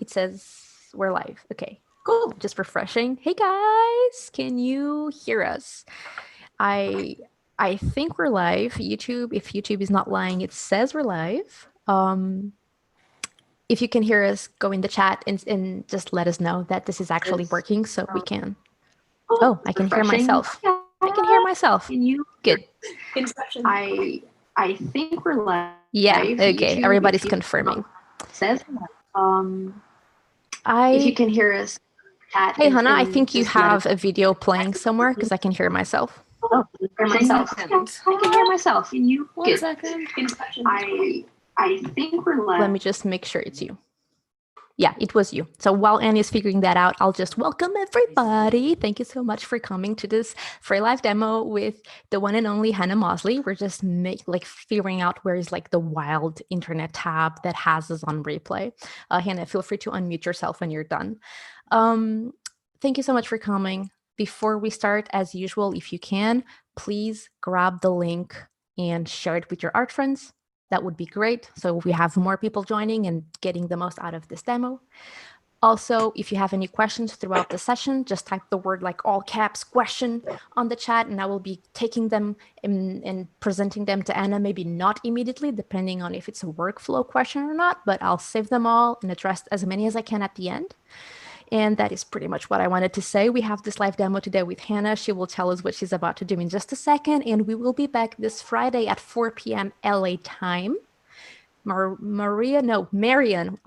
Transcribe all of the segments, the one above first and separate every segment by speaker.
Speaker 1: it says we're live. Okay,
Speaker 2: Cool.
Speaker 1: just refreshing. Hey guys, can you hear us? I I think we're live. YouTube, if YouTube is not lying, it says we're live. If you can hear us, go in the chat and just let us know that this is actually working so we can. Oh, I can hear myself. I can hear myself.
Speaker 2: Can you?
Speaker 1: Good.
Speaker 2: Inception.
Speaker 3: I think we're live.
Speaker 1: Yeah, okay.
Speaker 3: YouTube,
Speaker 1: Everybody's confirming.
Speaker 3: Says if
Speaker 1: I
Speaker 3: you can hear us.
Speaker 1: Hey Hannah, I think you have a video playing somewhere because I can hear myself.
Speaker 3: Oh, hear myself. I can hear myself.
Speaker 2: Can you? One
Speaker 3: Good.
Speaker 2: second. Inception.
Speaker 3: I think we're live.
Speaker 1: Let me just make sure it's you. Yeah, it was you. So while Annie is figuring that out, I'll just welcome everybody. Thank you so much for coming to this free live demo with the one and only Hannah Mosley. We're just figuring out where is like the wild internet tab that has us on replay. Hannah, feel free to unmute yourself when you're done. Thank you so much for coming. Before we start, as usual, if you can, please grab the link and share it with your art friends. That would be great. So we have more people joining and getting the most out of this demo. Also, if you have any questions throughout the session, just type the word like all caps question on the chat and I will be taking them and presenting them to Anna, maybe not immediately, depending on if it's a workflow question or not, but I'll save them all and address as many as I can at the end. And that is pretty much what I wanted to say. We have this live demo today with Hannah. She will tell us what she's about to do in just a second. And we will be back this Friday at 4 p.m. LA time. Marian,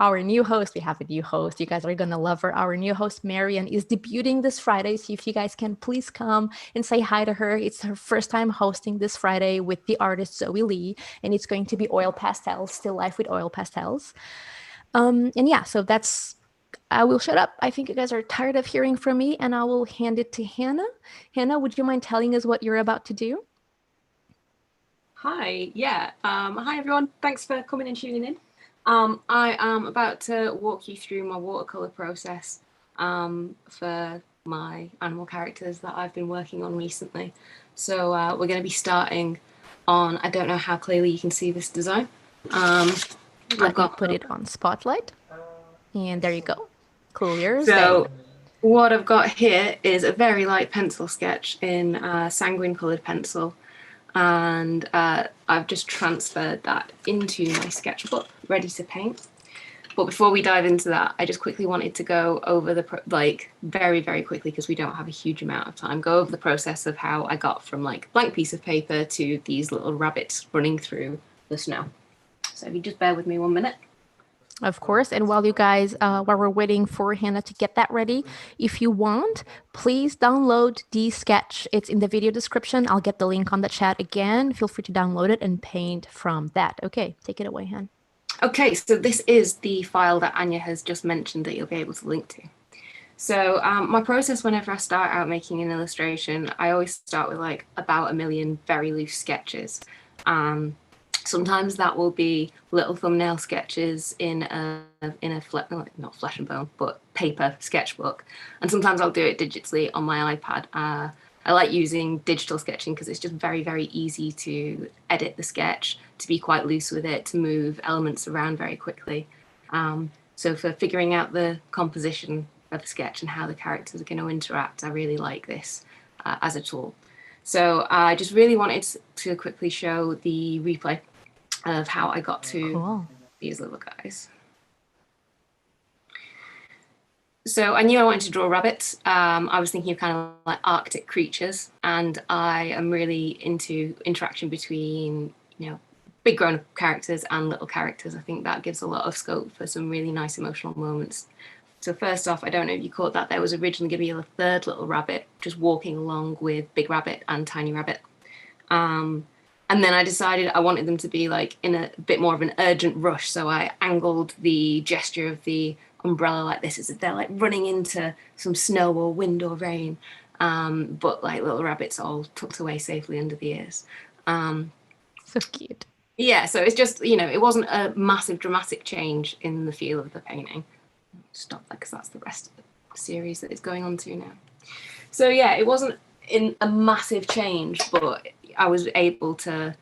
Speaker 1: our new host. We have a new host. You guys are going to love her. Our new host, Marian, is debuting this Friday. So if you guys can please come and say hi to her. It's her first time hosting this Friday with the artist Zoe Lee. And it's going to be oil pastels, still life with oil pastels. And yeah, so I will shut up. I think you guys are tired of hearing from me and I will hand it to Hannah. Hannah, would you mind telling us what you're about to do?
Speaker 2: Hi, yeah. Hi everyone. Thanks for coming and tuning in. I am about to walk you through my watercolor process for my animal characters that I've been working on recently. So we're going to be starting on, I don't know how clearly you can see this design.
Speaker 1: I've got put it on spotlight and there you go. Clear.
Speaker 2: So what I've got here is a very light pencil sketch in sanguine coloured pencil, and I've just transferred that into my sketchbook, ready to paint. But before we dive into that, I just quickly wanted to go over the very, very quickly, because we don't have a huge amount of time, go over the process of how I got from like blank piece of paper to these little rabbits running through the snow. So if you just bear with me 1 minute.
Speaker 1: Of course. And while you guys, while we're waiting for Hannah to get that ready, if you want, please download the sketch. It's in the video description. I'll get the link on the chat again. Feel free to download it and paint from that. Okay, take it away, Hannah.
Speaker 2: Okay, so this is the file that Anya has just mentioned that you'll be able to link to. So my process whenever I start out making an illustration, I always start with like about 1 million very loose sketches. Sometimes that will be little thumbnail sketches in not flesh and bone, but paper sketchbook. And sometimes I'll do it digitally on my iPad. I like using digital sketching because it's just very, very easy to edit the sketch, to be quite loose with it, to move elements around very quickly. So for figuring out the composition of a sketch and how the characters are going to interact, I really like this as a tool. So I just really wanted to quickly show the replay of how I got to these little guys. So I knew I wanted to draw rabbits. I was thinking of kind of like Arctic creatures, and I am really into interaction between, big grown-up characters and little characters. I think that gives a lot of scope for some really nice emotional moments. So first off, I don't know if you caught that, there was originally going to be a third little rabbit just walking along with Big Rabbit and Tiny Rabbit. And then I decided I wanted them to be like in a bit more of an urgent rush. So I angled the gesture of the umbrella like this, as if they're like running into some snow or wind or rain. But like little rabbits all tucked away safely under the ears.
Speaker 1: So cute.
Speaker 2: Yeah, so it's just, it wasn't a massive dramatic change in the feel of the painting. Stop that because that's the rest of the series that it's going on to now. So yeah, it wasn't in a massive change, but I was able to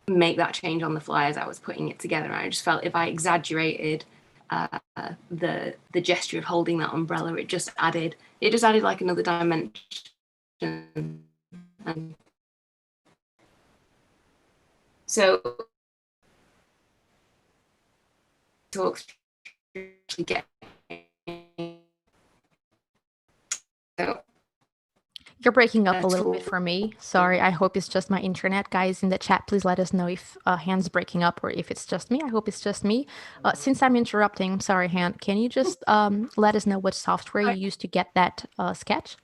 Speaker 2: make that change on the fly as I was putting it together. And I just felt if I exaggerated the gesture of holding that umbrella. It just added like another dimension. And so talk through get so
Speaker 1: You're breaking up a little bit for me. Sorry, I hope it's just my internet. Guys in the chat, please let us know if Han's breaking up or if it's just me. I hope it's just me. Since I'm interrupting, I'm sorry, Han, can you just let us know what software you used to get that sketch?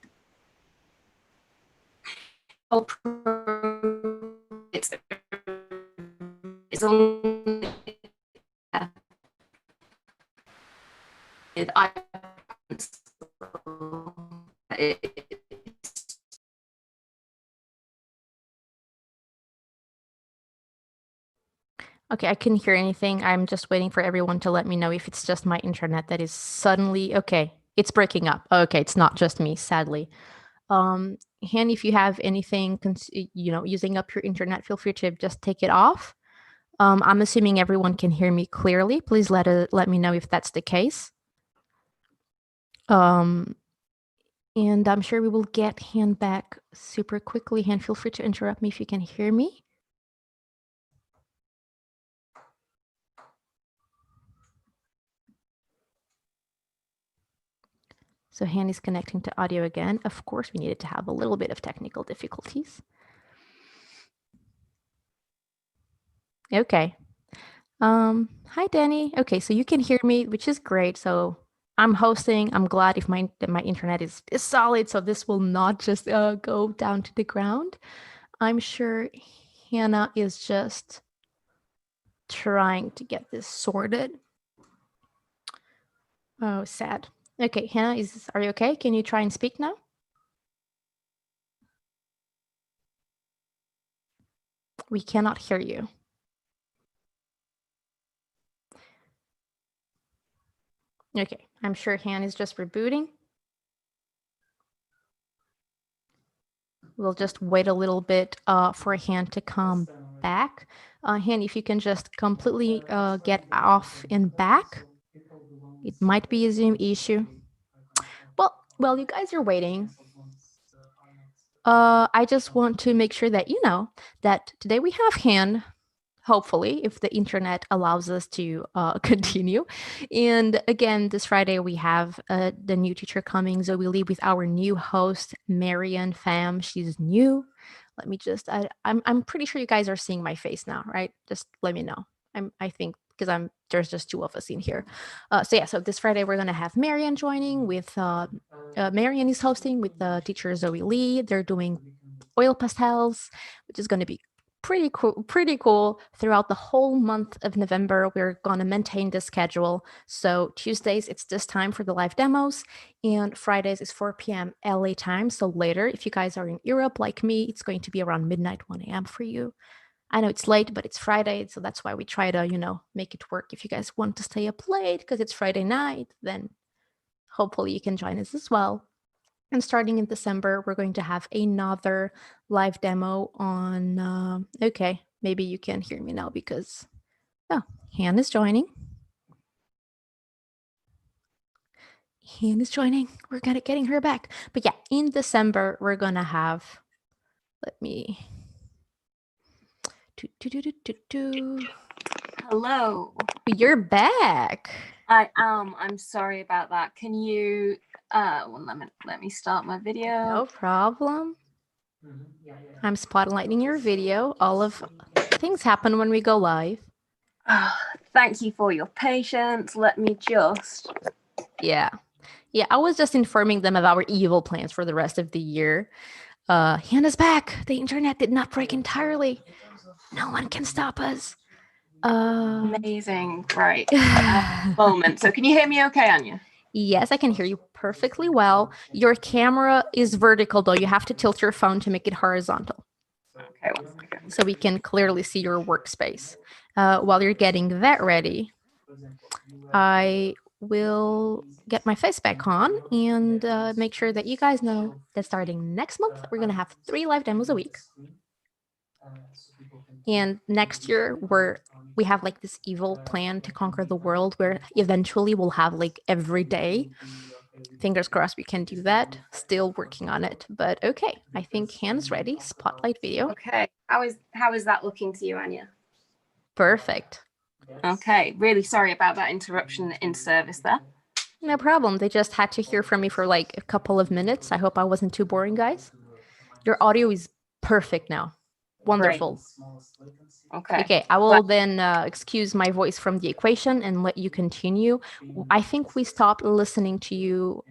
Speaker 2: It's only
Speaker 1: Okay, I couldn't hear anything. I'm just waiting for everyone to let me know if it's just my internet that is suddenly okay. It's breaking up. Okay, it's not just me, sadly. Han, if you have anything, using up your internet, feel free to just take it off. I'm assuming everyone can hear me clearly. Please let me know if that's the case. And I'm sure we will get Han back super quickly. Han, feel free to interrupt me if you can hear me. So Han is connecting to audio again. Of course, we needed to have a little bit of technical difficulties. Okay. Hi, Danny. Okay, so you can hear me, which is great. So I'm hosting. I'm glad if my internet is solid, so this will not just go down to the ground. I'm sure Hannah is just trying to get this sorted. Oh, sad. Okay, Hannah, are you okay? Can you try and speak now? We cannot hear you. Okay, I'm sure Han is just rebooting. We'll just wait a little bit for Han to come back. Han, if you can just completely get off and back. It might be a Zoom issue. Well, you guys are waiting. I just want to make sure that you know that today we have Han, hopefully, if the internet allows us to continue. And again, this Friday we have the new teacher coming, Zoe Lee, with our new host, Marian Pham. She's new. Let me just, I'm pretty sure you guys are seeing my face now, right? Just let me know. I think because there's just two of us in here. So this Friday we're gonna have Marian joining with Marian is hosting with the teacher Zoe Lee. They're doing oil pastels, which is going to be pretty cool. Throughout the whole month of November, we're going to maintain this schedule. So Tuesdays, it's this time for the live demos, and Fridays is 4 p.m. LA time. So later, if you guys are in Europe like me, it's going to be around midnight, 1 a.m. for you. I know it's late, but it's Friday, so that's why we try to, make it work. If you guys want to stay up late because it's Friday night, then hopefully you can join us as well. And starting in December, we're going to have another live demo on, okay, maybe you can hear me now because, Han is joining. Han is joining. We're getting her back. But yeah, in December, we're going to have, let me,
Speaker 2: Hello.
Speaker 1: You're back.
Speaker 2: I am. I'm sorry about that. Can you let me start my video.
Speaker 1: No problem. I'm spotlighting your video. All of things happen when we go live.
Speaker 2: Thank you for your patience. Let me just.
Speaker 1: Yeah, I was just informing them of our evil plans for the rest of the year. Hannah's back. The internet did not break entirely. No one can stop us.
Speaker 2: Amazing. Right. Moment. So can you hear me okay, Anya?
Speaker 1: Yes, I can hear you perfectly well. Your camera is vertical, though. You have to tilt your phone to make it horizontal.
Speaker 2: Okay, 1 second.
Speaker 1: So we can clearly see your workspace. While you're getting that ready, I will get my face back on and make sure that you guys know that starting next month, we're going to have 3 live demos a week. And next year we have like this evil plan to conquer the world where eventually we'll have like every day. Fingers crossed we can do that. Still working on it. But okay, I think Hannah's ready. Spotlight video.
Speaker 2: Okay. How is that looking to you, Anya?
Speaker 1: Perfect.
Speaker 2: Okay. Really sorry about that interruption in service there.
Speaker 1: No problem. They just had to hear from me for like a couple of minutes. I hope I wasn't too boring, guys. Your audio is perfect now. Wonderful. Okay, I will then excuse my voice from the equation and let you continue. I think we stopped listening to you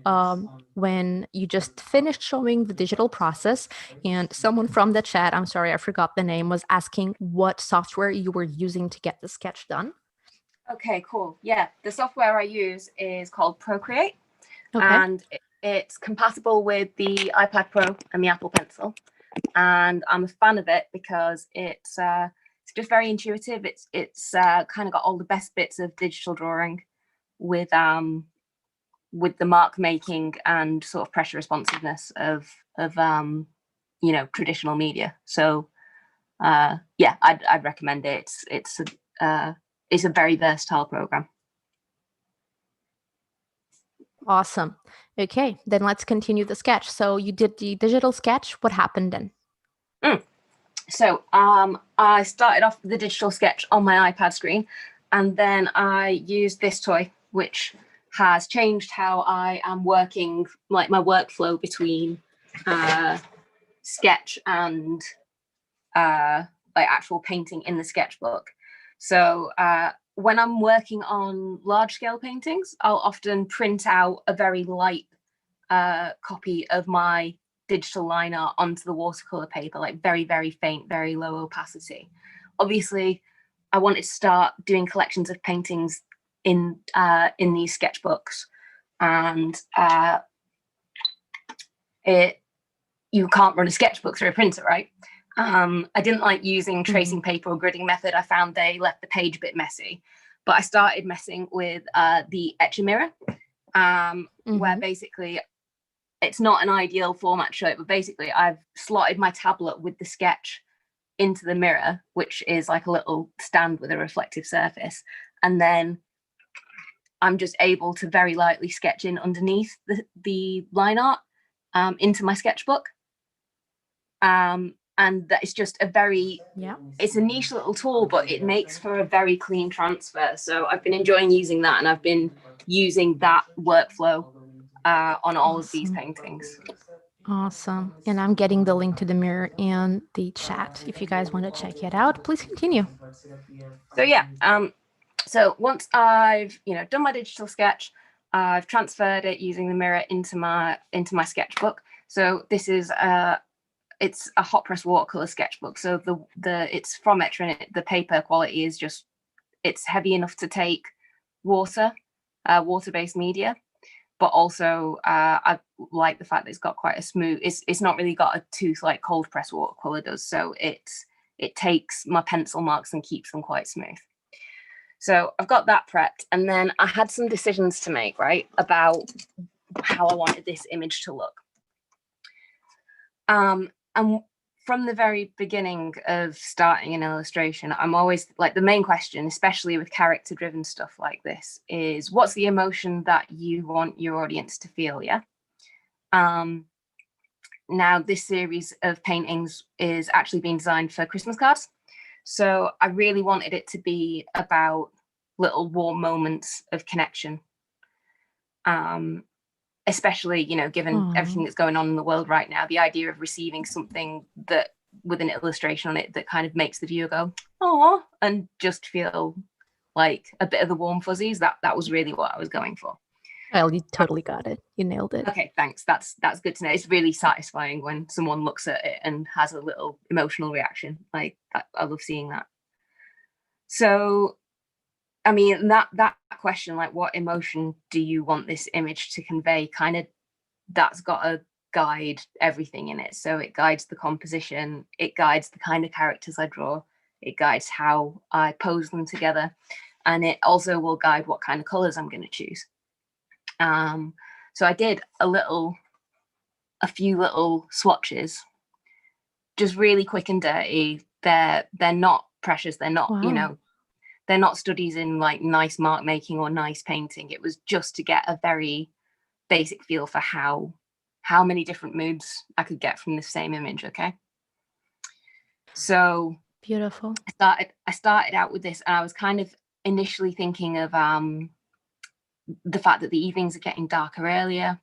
Speaker 1: when you just finished showing the digital process, and someone from the chat, I'm sorry, I forgot the name, was asking what software you were using to get the sketch done.
Speaker 2: Okay, cool. Yeah, the software I use is called Procreate,
Speaker 1: Okay.
Speaker 2: and it's compatible with the iPad Pro and the Apple Pencil. And I'm a fan of it because it's just very intuitive. It's kind of got all the best bits of digital drawing with the mark making and sort of pressure responsiveness of traditional media. So yeah, I'd recommend it. It's a very versatile program.
Speaker 1: Awesome. Okay, then let's continue the sketch. So you did the digital sketch. What happened then?
Speaker 2: So I started off with the digital sketch on my iPad screen, and then I used this toy, which has changed how I am working, like my workflow between sketch and like actual painting in the sketchbook. So when I'm working on large scale paintings, I'll often print out a very light copy of my digital line art onto the watercolor paper, like very, very faint, very low opacity. Obviously, I wanted to start doing collections of paintings in these sketchbooks, and you can't run a sketchbook through a printer, right? I didn't like using tracing paper or gridding method. I found they left the page a bit messy, but I started messing with the Etchr Mirror, where basically it's not an ideal format to show it, but basically I've slotted my tablet with the sketch into the mirror, which is like a little stand with a reflective surface. And then I'm just able to very lightly sketch in underneath the line art into my sketchbook. And that is just it's a niche little tool, but it makes for a very clean transfer. So I've been enjoying using that, and I've been using that workflow on all of these paintings.
Speaker 1: Awesome. And I'm getting the link to the mirror in the chat. If you guys want to check it out, please continue.
Speaker 2: So yeah, so once I've done my digital sketch, I've transferred it using the mirror into my sketchbook. So this is it's a hot press watercolor sketchbook. So it's from Etchr, and the paper quality is just, it's heavy enough to take water-based media. But also I like the fact that it's got quite a smooth, it's not really got a tooth like cold press watercolor does. So it takes my pencil marks and keeps them quite smooth. So I've got that prepped, and then I had some decisions to make, right, about how I wanted this image to look. And from the very beginning of starting an illustration, I'm always like, the main question, especially with character driven stuff like this, is what's the emotion that you want your audience to feel? Yeah. Now this series of paintings is actually being designed for Christmas cards. So I really wanted it to be about little warm moments of connection. Especially, given everything that's going on in the world right now, the idea of receiving something that with an illustration on it that kind of makes the viewer go, oh, and just feel like a bit of the warm fuzzies, that was really what I was going for.
Speaker 1: Well, you totally got it. You nailed it.
Speaker 2: Okay, thanks. That's good to know. It's really satisfying when someone looks at it and has a little emotional reaction. Like, I love seeing that. So, I mean, that question, like, what emotion do you want this image to convey, kind of, that's got to guide everything in it. So it guides the composition, it guides the kind of characters I draw, it guides how I pose them together, and it also will guide what kind of colors I'm going to choose. So I did a few little swatches, just really quick and dirty, they're not precious. They're not, you
Speaker 1: Wow.
Speaker 2: know, they're not studies in like nice mark making or nice painting. It was just to get a very basic feel for how many different moods I could get from the same image. Okay. So
Speaker 1: Beautiful.
Speaker 2: I started out with this, and I was kind of initially thinking of the fact that the evenings are getting darker earlier,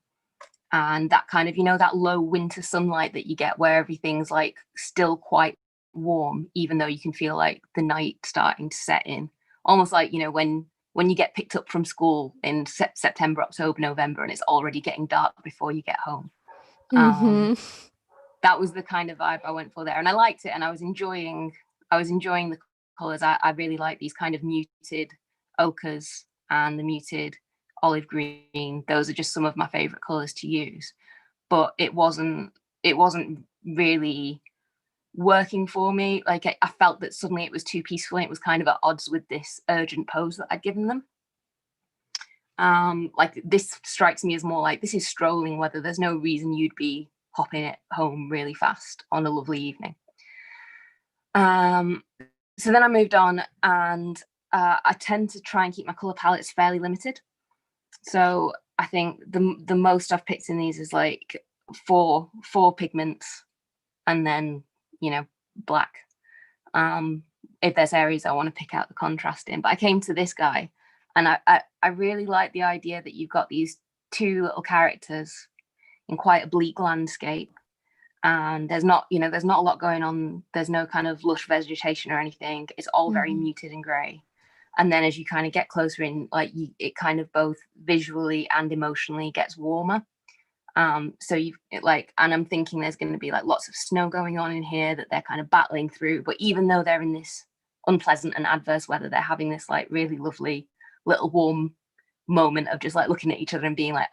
Speaker 2: and that kind of, you know, that low winter sunlight that you get where everything's like still quite warm, even though you can feel like the night starting to set in, almost like, you know, when you get picked up from school in September, October, November, and it's already getting dark before you get home. That was the kind of vibe I went for there, and I liked it, and I was enjoying the colors. I really like these kind of muted ochres and the muted olive green. Those are just some of my favorite colors to use, but it wasn't really working for me. Like I felt that suddenly it was too peaceful, and it was kind of at odds with this urgent pose that I'd given them. Like this strikes me as more like this is strolling weather. There's no reason you'd be hopping it home really fast on a lovely evening. So then I moved on, and I tend to try and keep my color palettes fairly limited. So I think the most I've picked in these is like four pigments, and then, you know, black. If there's areas I want to pick out the contrast in. But I came to this guy, and I really like the idea that you've got these two little characters in quite a bleak landscape, and there's not a lot going on. There's no kind of lush vegetation or anything. It's all very muted and grey. And then as you kind of get closer in, like it kind of both visually and emotionally gets warmer. So and I'm thinking there's going to be like lots of snow going on in here that they're kind of battling through. But even though they're in this unpleasant and adverse weather, they're having this like really lovely little warm moment of just like looking at each other and being like,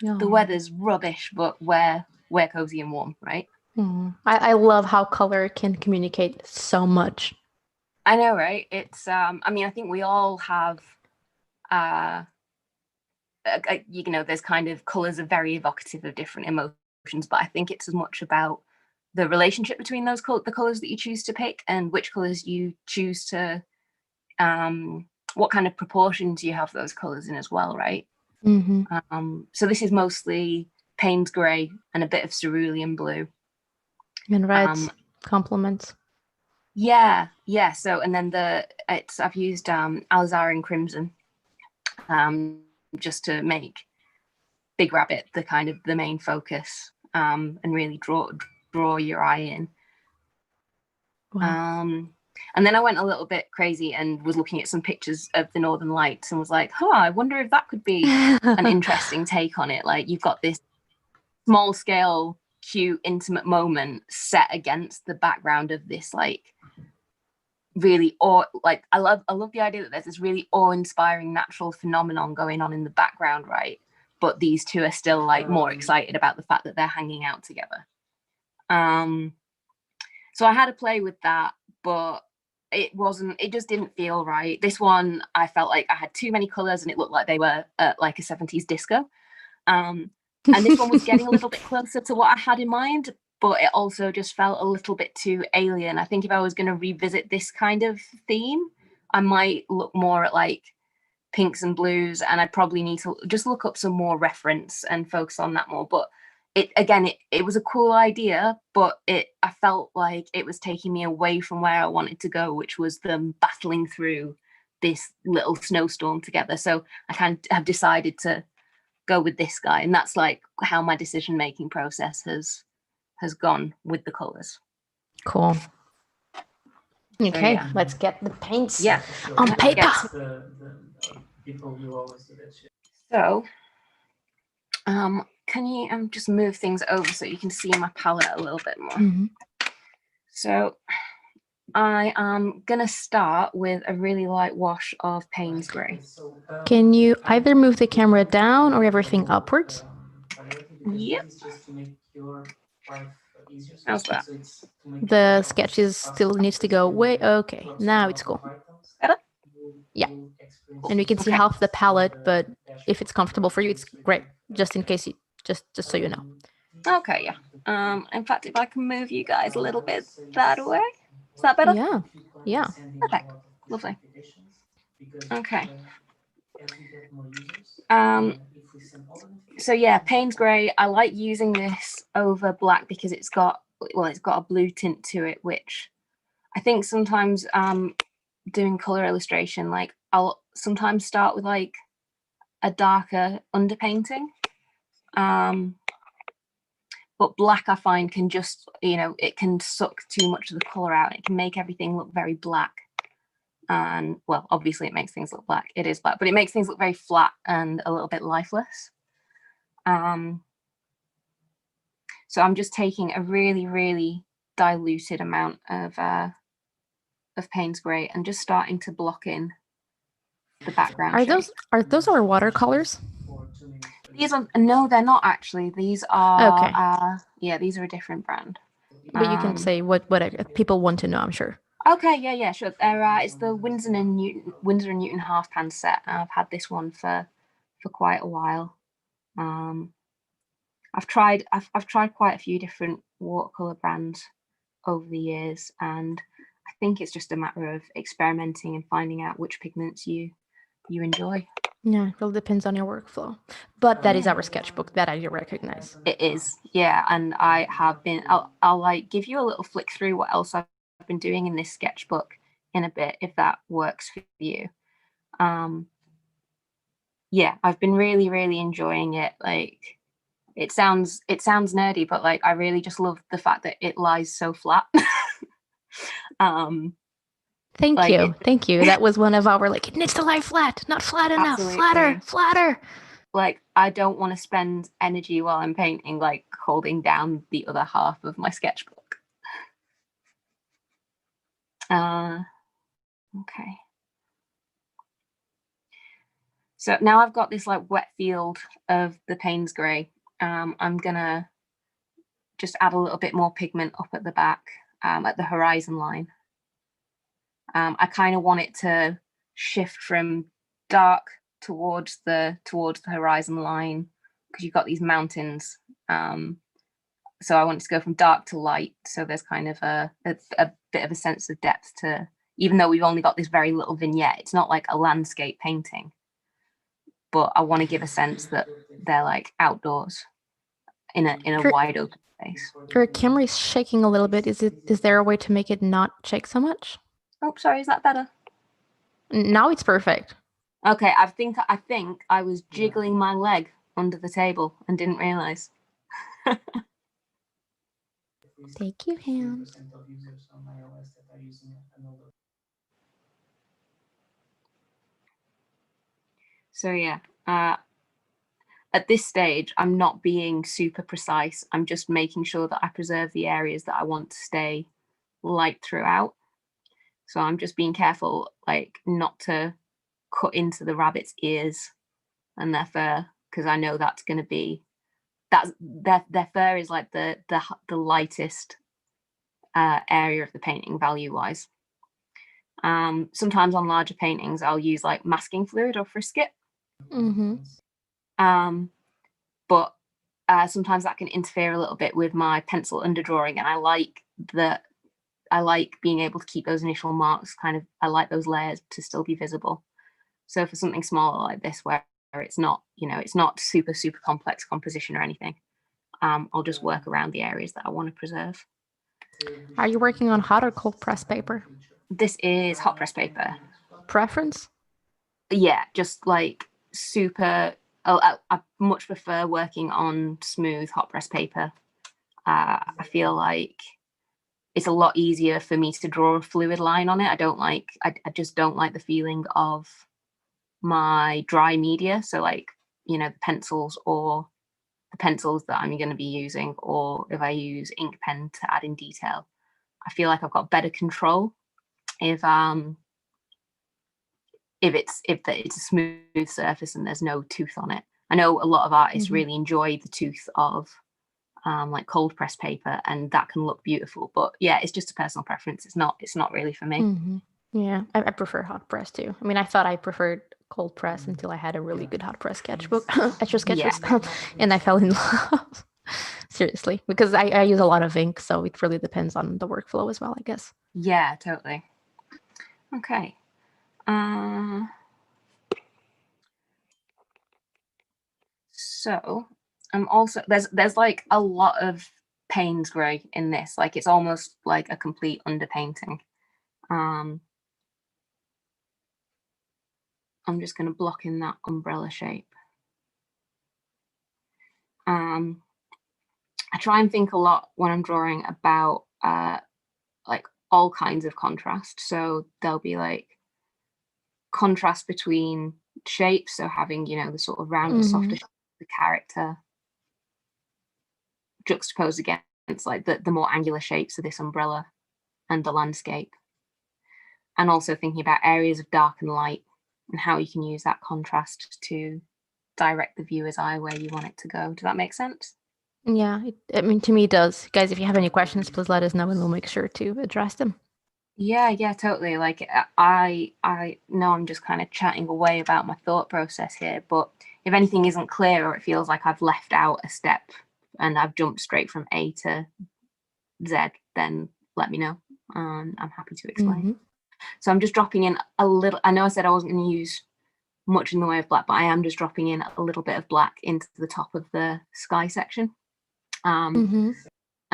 Speaker 2: the weather's rubbish, but we're cozy and warm, right?
Speaker 1: I love how color can communicate so much.
Speaker 2: I know, right? It's I mean, I think we all have you know, there's kind of colors are very evocative of different emotions, but I think it's as much about the relationship between those the colors that you choose to pick, and which colors you choose to what kind of proportions you have those colors in as well, right? So this is mostly Payne's gray and a bit of cerulean blue
Speaker 1: and reds. Compliments.
Speaker 2: Yeah. So, and then I've used alizarin crimson just to make Big Rabbit the main focus, and really draw your eye in. Wow. And then I went a little bit crazy and was looking at some pictures of the Northern Lights and was like, I wonder if that could be an interesting take on it. Like you've got this small scale, cute, intimate moment set against the background of this like really I love the idea that there's this really awe-inspiring natural phenomenon going on in the background, right? But these two are still like more excited about the fact that they're hanging out together. So I had to play with that, but it just didn't feel right. This one, I felt like I had too many colors and it looked like they were like a 70s disco. And this one was getting a little bit closer to what I had in mind, but it also just felt a little bit too alien. I think if I was going to revisit this kind of theme, I might look more at like pinks and blues, and I'd probably need to just look up some more reference and focus on that more. But it was a cool idea, but I felt like it was taking me away from where I wanted to go, which was them battling through this little snowstorm together. So I kind of have decided to go with this guy, and that's like how my decision-making process has gone with the colors.
Speaker 1: Cool. Okay, let's get the paints on paper.
Speaker 4: People will always do that shit.
Speaker 2: So, can you just move things over so you can see my palette a little bit more? So, I am gonna start with a really light wash of Payne's grey.
Speaker 1: Can you either move the camera down or everything upwards?
Speaker 2: Yep. How's that?
Speaker 1: The sketches still needs to go way. Okay, now it's cool.
Speaker 2: Better?
Speaker 1: Yeah. And we can see half the palette, but if it's comfortable for you, it's great. Just in case just so you know.
Speaker 2: Okay, yeah. In fact, if I can move you guys a little bit that way. Is that better?
Speaker 1: Yeah. Yeah.
Speaker 2: Perfect. Lovely. Okay. So yeah, Payne's grey. I like using this over black because it's got a blue tint to it, which I think sometimes doing color illustration, like I'll sometimes start with like a darker underpainting. But black I find can just, it can suck too much of the color out. It can make everything look very black. And well, obviously it makes things look black. It is black, but it makes things look very flat and a little bit lifeless. So I'm just taking a really, really diluted amount of Payne's grey and just starting to block in the background.
Speaker 1: Are those our watercolors?
Speaker 2: These are no, they're not actually. These are
Speaker 1: Okay.
Speaker 2: yeah, these are a different brand.
Speaker 1: But you can say what people want to know, I'm sure.
Speaker 2: Okay, yeah, sure. It's the Winsor and Newton half pan set. I've had this one for quite a while. I've tried quite a few different watercolor brands over the years, and I think it's just a matter of experimenting and finding out which pigments you enjoy.
Speaker 1: Yeah, it really depends on your workflow. But that is our sketchbook that I recognize.
Speaker 2: It is, yeah. And I have been, I'll like give you a little flick through what else I've been doing in this sketchbook in a bit, if that works for you. Yeah, I've been really, really enjoying it. Like, it sounds nerdy, but like I really just love the fact that it lies so flat.
Speaker 1: Thank you. That was one of our like, it needs to lie flat, not flat enough.
Speaker 2: Absolutely.
Speaker 1: Flatter.
Speaker 2: Like, I don't want to spend energy while I'm painting, like holding down the other half of my sketchbook. Okay. So now I've got this like wet field of the Payne's grey. I'm gonna just add a little bit more pigment up at the back, at the horizon line. I kind of want it to shift from dark towards the horizon line, because you've got these mountains. So I want it to go from dark to light. So there's kind of a bit of a sense of depth to, even though we've only got this very little vignette, it's not like a landscape painting. But I want to give a sense that they're like outdoors in a wide open space.
Speaker 1: Your camera is shaking a little bit. Is there a way to make it not shake so much?
Speaker 2: Oh, sorry, is that better?
Speaker 1: Now it's perfect.
Speaker 2: Okay, I think I was jiggling my leg under the table and didn't realize.
Speaker 1: Thank you, Hannah.
Speaker 2: So yeah, at this stage, I'm not being super precise. I'm just making sure that I preserve the areas that I want to stay light throughout. So I'm just being careful, like, not to cut into the rabbit's ears and their fur, because I know that's going to be their fur is like the lightest area of the painting value wise. Sometimes on larger paintings, I'll use like masking fluid or frisket.
Speaker 1: Mm-hmm.
Speaker 2: But sometimes that can interfere a little bit with my pencil underdrawing, and I like being able to keep those initial marks I like those layers to still be visible. So for something smaller like this, where it's not, it's not super, super complex composition or anything, I'll just work around the areas that I want to preserve.
Speaker 1: Are you working on hot or cold press paper?
Speaker 2: This is hot press paper.
Speaker 1: Preference?
Speaker 2: Yeah, just like super. I much prefer working on smooth hot press paper. I feel like it's a lot easier for me to draw a fluid line on it. I just don't like the feeling of my dry media. So like, the pencils that I'm going to be using, or if I use ink pen to add in detail, I feel like I've got better control if it's a smooth surface and there's no tooth on it. I know a lot of artists really enjoy the tooth of like cold press paper, and that can look beautiful. But yeah, it's just a personal preference. It's not really for me.
Speaker 1: Mm-hmm. Yeah, I prefer hot press too. I mean, I thought I preferred cold press until I had a really good hot press sketchbook, Etchr sketchbooks, and I fell in love. It's seriously, because I use a lot of ink, so it really depends on the workflow as well, I guess.
Speaker 2: Yeah, totally. Okay. So I'm also there's like a lot of Payne's grey in this. Like it's almost like a complete underpainting. I'm just going to block in that umbrella shape. I try and think a lot when I'm drawing about like all kinds of contrast. So there'll be like contrast between shapes. So having, you know, the sort of rounder, softer shape of the character juxtaposed against like the more angular shapes of this umbrella and the landscape. And also thinking about areas of dark and light and how you can use that contrast to direct the viewer's eye where you want it to go. Does that make sense?
Speaker 1: Yeah, I mean, to me it does. Guys, if you have any questions, please let us know and we'll make sure to address them.
Speaker 2: Yeah, totally. Like I know I'm just kind of chatting away about my thought process here, but if anything isn't clear or it feels like I've left out a step and I've jumped straight from A to Z, then let me know. I'm happy to explain. So I'm just dropping in a little, I know I said I wasn't going to use much in the way of black, but I am just dropping in a little bit of black into the top of the sky section. And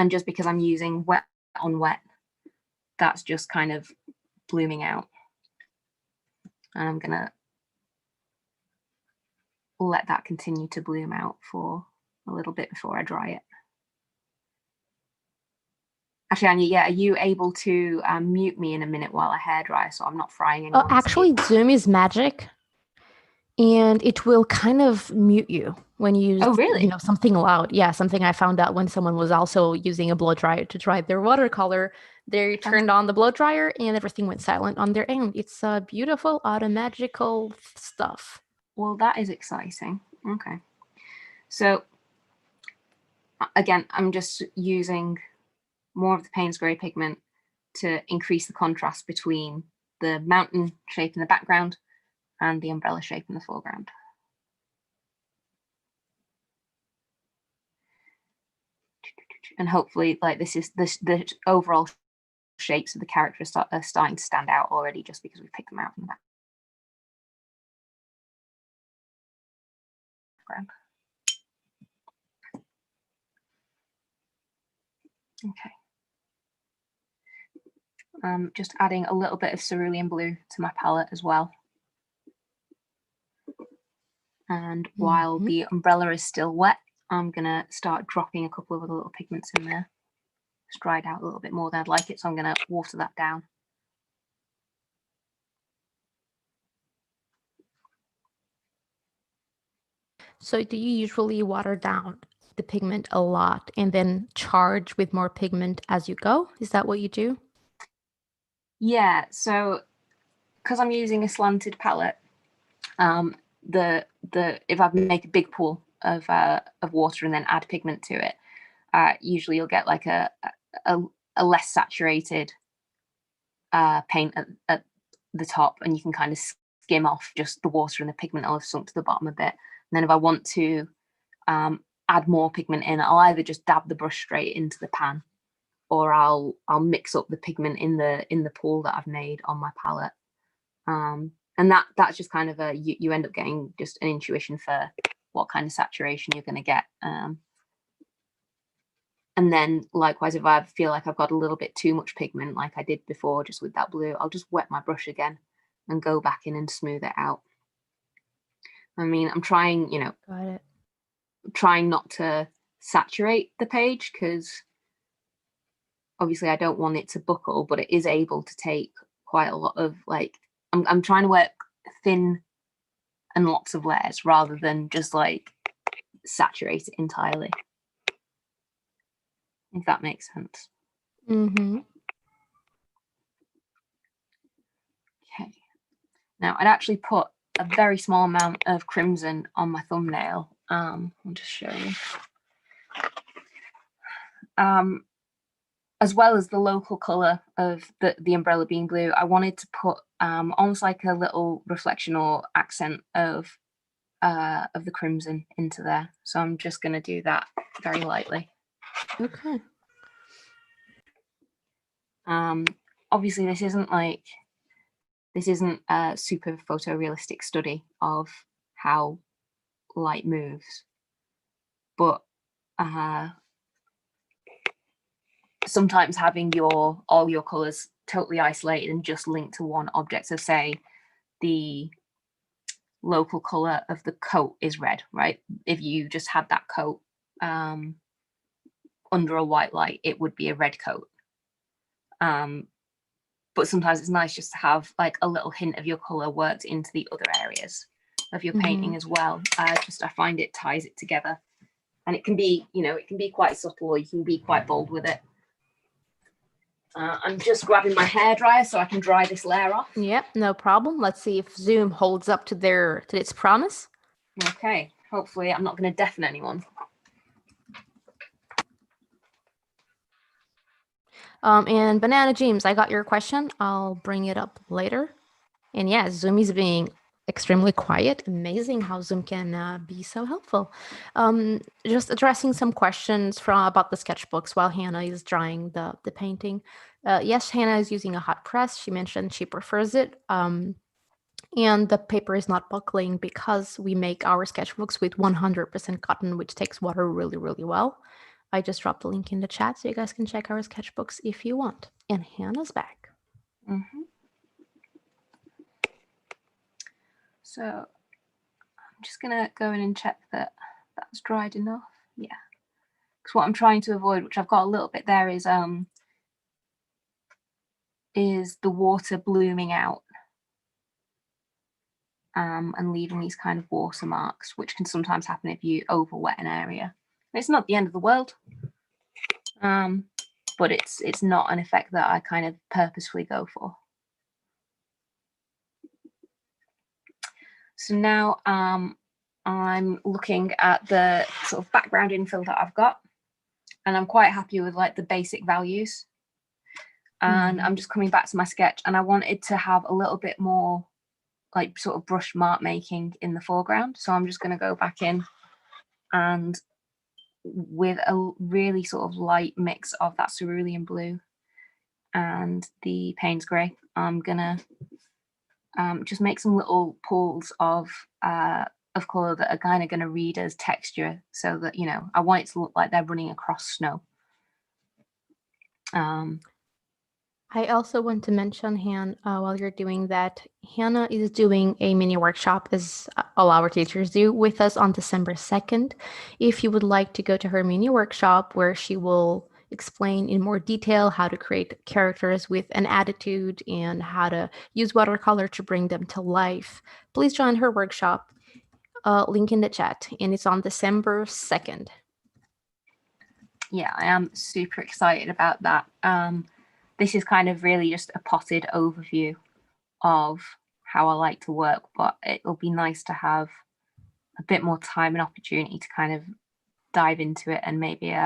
Speaker 2: just because I'm using wet on wet, that's just kind of blooming out. And I'm gonna let that continue to bloom out for a little bit before I dry it. Actually, Anya, yeah, are you able to mute me in a minute while I hairdry so I'm not frying anyone?
Speaker 1: Actually, Zoom is magic. And it will kind of mute you when you use, you know, something loud. Yeah, something I found out when someone was also using a blow dryer to dry their watercolor. They turned on the blow dryer and everything went silent on their end. It's beautiful, automagical stuff.
Speaker 2: Well, that is exciting. Okay. So again, I'm just using more of the Payne's grey pigment to increase the contrast between the mountain shape in the background and the umbrella shape in the foreground. And hopefully, like the overall shapes of the character are starting to stand out already just because we picked them out from the background. Okay. Just adding a little bit of cerulean blue to my palette as well. And while the umbrella is still wet, I'm gonna start dropping a couple of other little pigments in there. It's dried out a little bit more than I'd like it, so I'm gonna water that down.
Speaker 1: So do you usually water down the pigment a lot and then charge with more pigment as you go? Is that what you do?
Speaker 2: Yeah, so because I'm using a slanted palette, if I make a big pool of water and then add pigment to it, usually you'll get like a less saturated paint at the top, and you can kind of skim off just the water and the pigment will have sunk to the bottom a bit. And then if I want to add more pigment in, I'll either just dab the brush straight into the pan, or I'll mix up the pigment in the pool that I've made on my palette. And that's just kind of you end up getting just an intuition for what kind of saturation you're going to get. And then likewise, if I feel like I've got a little bit too much pigment, like I did before, just with that blue, I'll just wet my brush again and go back in and smooth it out. I mean, I'm trying, you know, trying not to saturate the page because obviously I don't want it to buckle, but it is able to take quite a lot of like, I'm trying to work thin and lots of layers rather than just like saturate it entirely. If that makes sense. Okay. Now I'd actually put a very small amount of crimson on my thumbnail. I'll just show you. As well as the local colour of the umbrella being blue, I wanted to put almost like a little reflection or accent of the crimson into there. So I'm just going to do that very lightly.
Speaker 1: Okay.
Speaker 2: Obviously, this isn't a super photorealistic study of how light moves, but sometimes having all your colors totally isolated and just linked to one object. So say the local color of the coat is red, right? If you just had that coat under a white light, it would be a red coat. But sometimes it's nice just to have like a little hint of your color worked into the other areas of your painting as well. I find it ties it together, and it can be, it can be quite subtle, or you can be quite bold with it. I'm just grabbing my hairdryer so I can dry this layer off.
Speaker 1: Yep, no problem. Let's see if Zoom holds up to its promise.
Speaker 2: Okay, hopefully I'm not going to deafen anyone.
Speaker 1: And Banana James, I got your question. I'll bring it up later. And yeah, Zoom is being extremely quiet. Amazing how Zoom can be so helpful. Just addressing some questions about the sketchbooks while Hannah is drying the painting. Yes, Hannah is using a hot press. She mentioned she prefers it. And the paper is not buckling because we make our sketchbooks with 100% cotton, which takes water really, really well. I just dropped the link in the chat so you guys can check our sketchbooks if you want. And Hannah's back.
Speaker 2: Mm-hmm. So I'm just gonna go in and check that that's dried enough. Yeah, because what I'm trying to avoid, which I've got a little bit there, is the water blooming out and leaving these kind of watermarks, which can sometimes happen if you over wet an area. It's not the end of the world, but it's not an effect that I kind of purposefully go for. So now I'm looking at the sort of background infill that I've got, and I'm quite happy with like the basic values. And I'm just coming back to my sketch, and I wanted to have a little bit more like sort of brush mark making in the foreground. So I'm just going to go back in, and with a really sort of light mix of that cerulean blue and the Payne's grey, I'm gonna just make some little pools of colour that are kind of going to read as texture, so that I want it to look like they're running across snow.
Speaker 1: I also want to mention, while you're doing that, Hannah is doing a mini workshop, as all our teachers do, with us on December 2nd. If you would like to go to her mini workshop, where she will explain in more detail how to create characters with an attitude and how to use watercolor to bring them to life, please join her workshop. Link in the chat, and it's on December 2nd.
Speaker 2: Yeah, I am super excited about that. This is kind of really just a potted overview of how I like to work, but it'll be nice to have a bit more time and opportunity to kind of dive into it, and maybe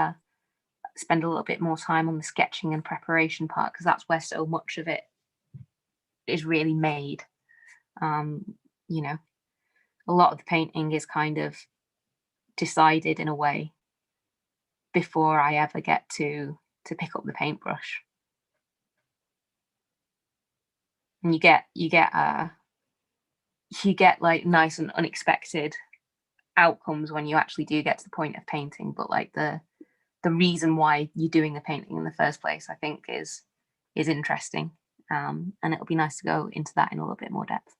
Speaker 2: spend a little bit more time on the sketching and preparation part, because that's where so much of it is really made. A lot of the painting is kind of decided in a way before I ever get to pick up the paintbrush. And you get like nice and unexpected outcomes when you actually do get to the point of painting, but like the reason why you're doing the painting in the first place, I think is interesting, and it'll be nice to go into that in a little bit more depth.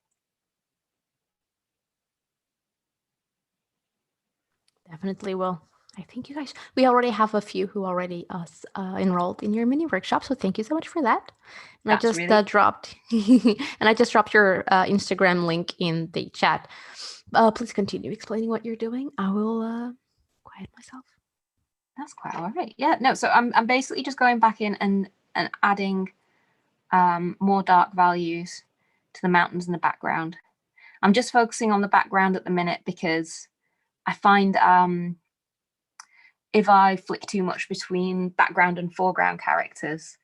Speaker 1: Definitely will. I think you guys, we already have a few who already enrolled in your mini workshop, so thank you so much for that. And
Speaker 2: That's
Speaker 1: I just
Speaker 2: really...
Speaker 1: dropped and I just dropped your Instagram link in the chat. Please continue explaining what you're doing. I will quiet myself.
Speaker 2: That's quite all right. Yeah, no, so I'm basically just going back in and adding more dark values to the mountains in the background. I'm just focusing on the background at the minute because I find if I flick too much between background and foreground characters,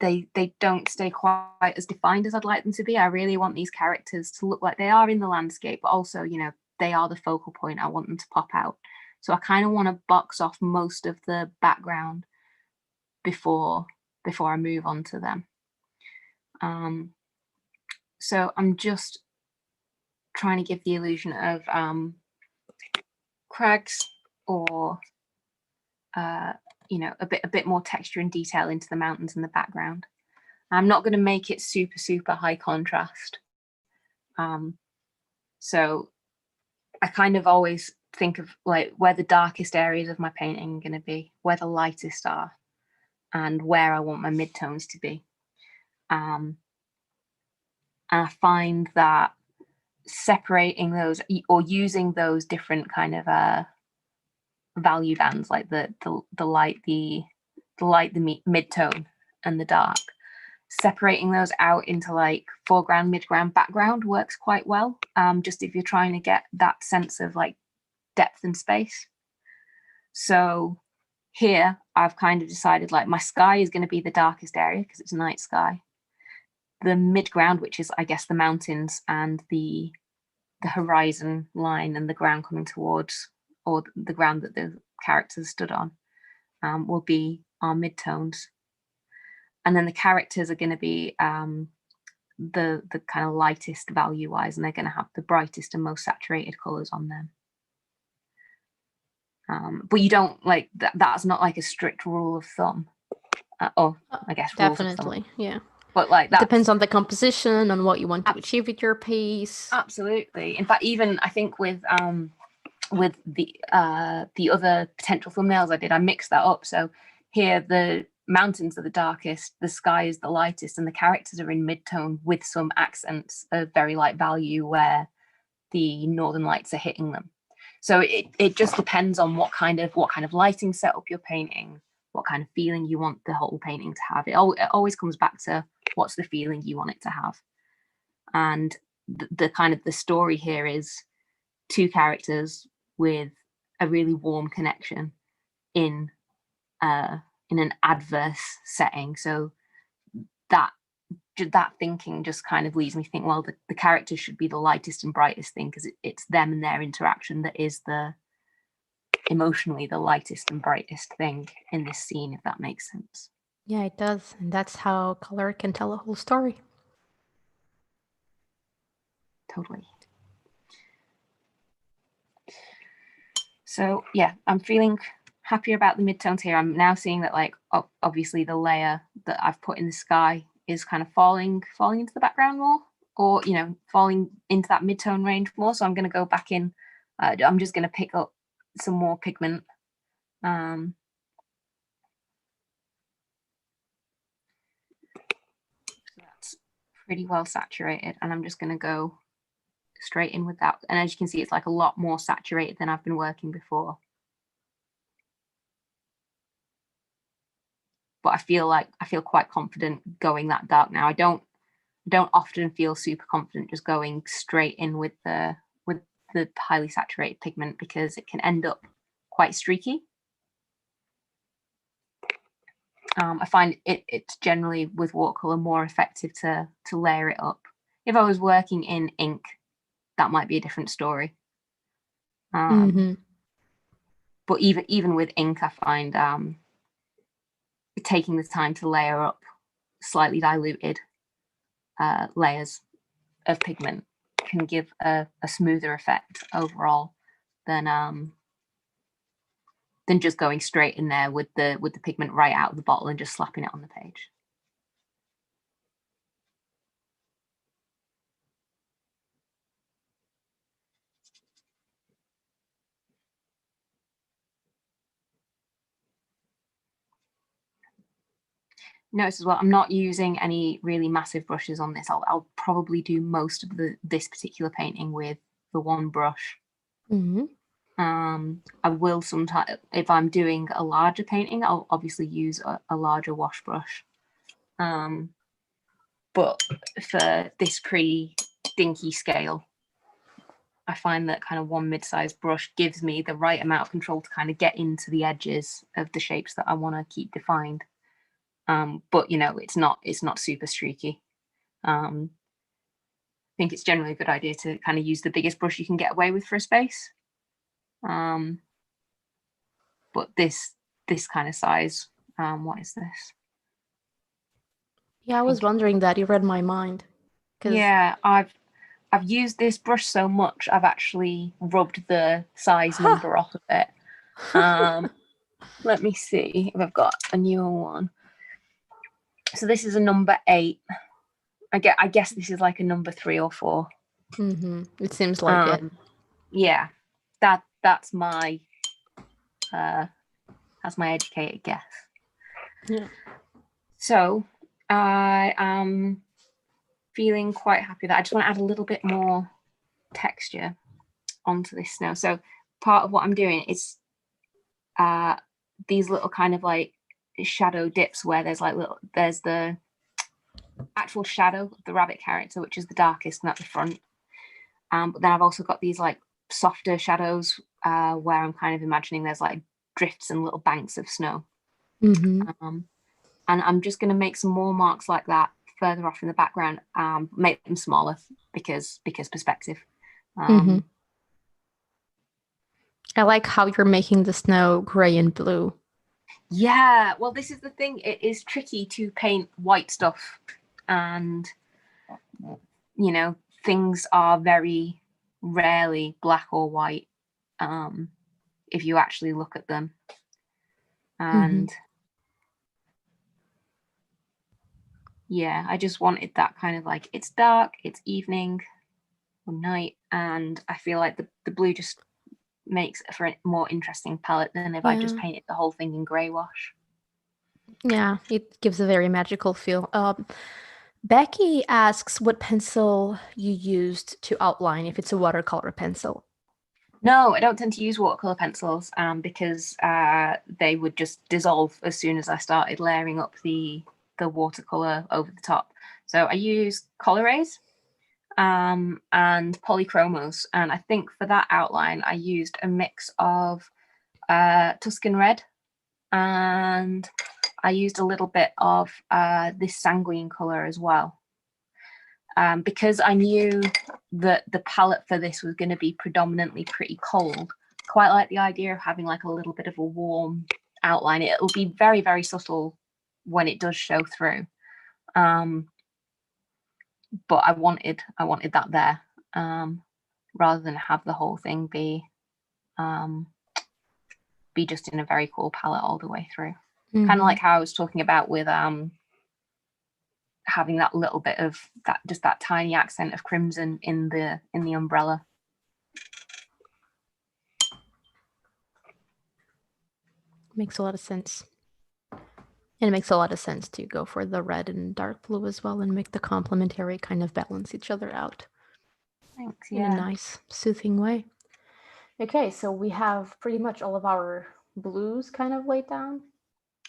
Speaker 2: they don't stay quite as defined as I'd like them to be. I really want these characters to look like they are in the landscape, but also, they are the focal point. I want them to pop out. So I kind of want to box off most of the background before I move on to them. So I'm just trying to give the illusion of crags or you know, a bit more texture and detail into the mountains in the background. I'm not going to make it super high contrast. So I kind of always think of like where the darkest areas of my painting are going to be, where the lightest are, and where I want my midtones to be. And I find that separating those or using those different kind of value bands, like the light, the mid-tone, and the dark, separating those out into like foreground, midground, background works quite well. Just if you're trying to get that sense of like depth and space. So here I've kind of decided like my sky is going to be the darkest area because it's a night sky. The midground, which is I guess the mountains and the horizon line and the ground coming towards, or the ground that the characters stood on, will be our midtones. And then the characters are going to be the kind of lightest value wise, and they're going to have the brightest and most saturated colors on them. But you don't like that's not like a strict rule of thumb, or I guess
Speaker 1: Definitely, yeah.
Speaker 2: But like that
Speaker 1: depends on the composition, on what you want to achieve with your piece.
Speaker 2: Absolutely. In fact, even I think with the other potential thumbnails I did, I mixed that up. So here the mountains are the darkest, the sky is the lightest, and the characters are in mid-tone with some accents of very light value where the northern lights are hitting them. So it just depends on what kind of lighting setup you're painting, what kind of feeling you want the whole painting to have. It always comes back to what's the feeling you want it to have. And the kind of the story here is two characters with a really warm connection in an adverse setting. So that thinking just kind of leads me to think, well, the characters should be the lightest and brightest thing because it's them and their interaction that is the emotionally the lightest and brightest thing in this scene, if that makes sense.
Speaker 1: Yeah, it does. And that's how color can tell a whole story.
Speaker 2: Totally. So yeah, I'm feeling happier about the midtones here. I'm now seeing that like obviously the layer that I've put in the sky is kind of falling into the background more, or you know, falling into that midtone range more. So I'm going to go back in. I'm just going to pick up some more pigment. So that's pretty well saturated, and I'm just going to go straight in with that. And as you can see, it's like a lot more saturated than I've been working before. But I feel quite confident going that dark now. I don't often feel super confident just going straight in with the highly saturated pigment because it can end up quite streaky. I find it's generally with watercolor more effective to layer it up. If I was working in ink, that might be a different story. But even with ink, I find taking the time to layer up slightly diluted layers of pigment can give a smoother effect overall than just going straight in there with the pigment right out of the bottle and just slapping it on the page. Notice as well, I'm not using any really massive brushes on this. I'll probably do most of this particular painting with the one brush. I will sometimes, if I'm doing a larger painting, I'll obviously use a larger wash brush. But for this pretty dinky scale, I find that kind of one mid-sized brush gives me the right amount of control to kind of get into the edges of the shapes that I want to keep defined. But you know, it's not super streaky. I think it's generally a good idea to kind of use the biggest brush you can get away with for a space. but this kind of size. What is this?
Speaker 1: Yeah, I was wondering that. You read my mind.
Speaker 2: Yeah, I've used this brush so much, I've actually rubbed the size number off of it. Let me see if I've got a newer one. So this is a number 8. I guess this is like a number 3 or 4.
Speaker 1: It seems like it.
Speaker 2: Yeah, that's my educated guess.
Speaker 1: Yeah.
Speaker 2: So I am feeling quite happy that I just want to add a little bit more texture onto this snow. So part of what I'm doing is these little kind of like shadow dips where there's the actual shadow of the rabbit character, which is the darkest and at the front. But then I've also got these like softer shadows where I'm kind of imagining there's like drifts and little banks of snow. And I'm just going to make some more marks like that further off in the background, make them smaller because perspective.
Speaker 1: I like how you're making the snow gray and blue.
Speaker 2: Yeah, well, this is the thing. It is tricky to paint white stuff, and you know, things are very rarely black or white if you actually look at them. And yeah, I just wanted that kind of like, it's dark, it's evening or night, and I feel like the blue just makes it for a more interesting palette than if I just painted the whole thing in grey wash.
Speaker 1: Yeah, it gives a very magical feel. Becky asks what pencil you used to outline, if it's a watercolor pencil.
Speaker 2: No, I don't tend to use watercolor pencils because they would just dissolve as soon as I started layering up the watercolor over the top. So I use Colorays and polychromos, and I think for that outline I used a mix of Tuscan Red, and I used a little bit of this sanguine color as well. Because I knew that the palette for this was going to be predominantly pretty cold, quite like the idea of having like a little bit of a warm outline. It'll be very, very subtle when it does show through. But I wanted that there, rather than have the whole thing be just in a very cool palette all the way through. Kind of like how I was talking about with having that little bit of that, just that tiny accent of crimson in the umbrella.
Speaker 1: Makes a lot of sense. And it makes a lot of sense to go for the red and dark blue as well and make the complementary kind of balance each other out.
Speaker 2: Thanks.
Speaker 1: In a nice, soothing way. Okay, so we have pretty much all of our blues kind of laid down.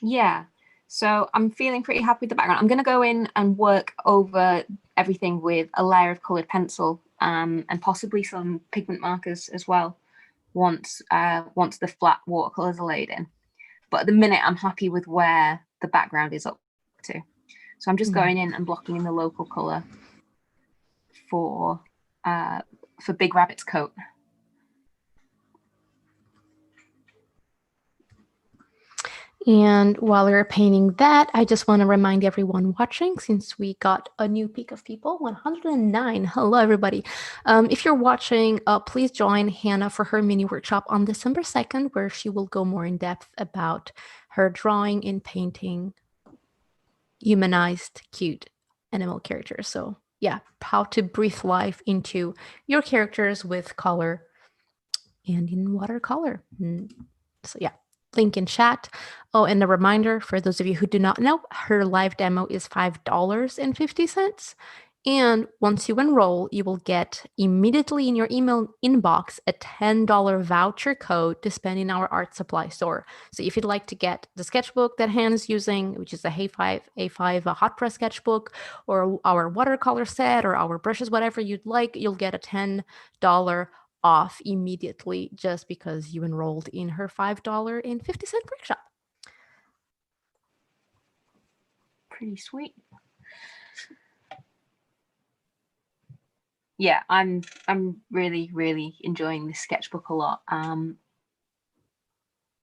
Speaker 2: Yeah. So I'm feeling pretty happy with the background. I'm going to go in and work over everything with a layer of coloured pencil and possibly some pigment markers as well once the flat watercolours are laid in. But at the minute, I'm happy with where the background is up to. So I'm just going in and blocking in the local colour for Big Rabbit's coat.
Speaker 1: And while we're painting that, I just want to remind everyone watching, since we got a new peak of people, 109. Hello, everybody. If you're watching, please join Hannah for her mini workshop on December 2nd, where she will go more in depth about her drawing and painting humanized, cute animal characters. So yeah, how to breathe life into your characters with color and in watercolor. So yeah. Link in chat. Oh, and a reminder for those of you who do not know, her live demo is $5.50. And once you enroll, you will get immediately in your email inbox a $10 voucher code to spend in our art supply store. So if you'd like to get the sketchbook that Hannah's using, which is a A5 hot press sketchbook, or our watercolor set, or our brushes, whatever you'd like, you'll get a $10 off immediately just because you enrolled in her $5.50 workshop.
Speaker 2: Pretty sweet. Yeah, I'm really, really enjoying this sketchbook a lot.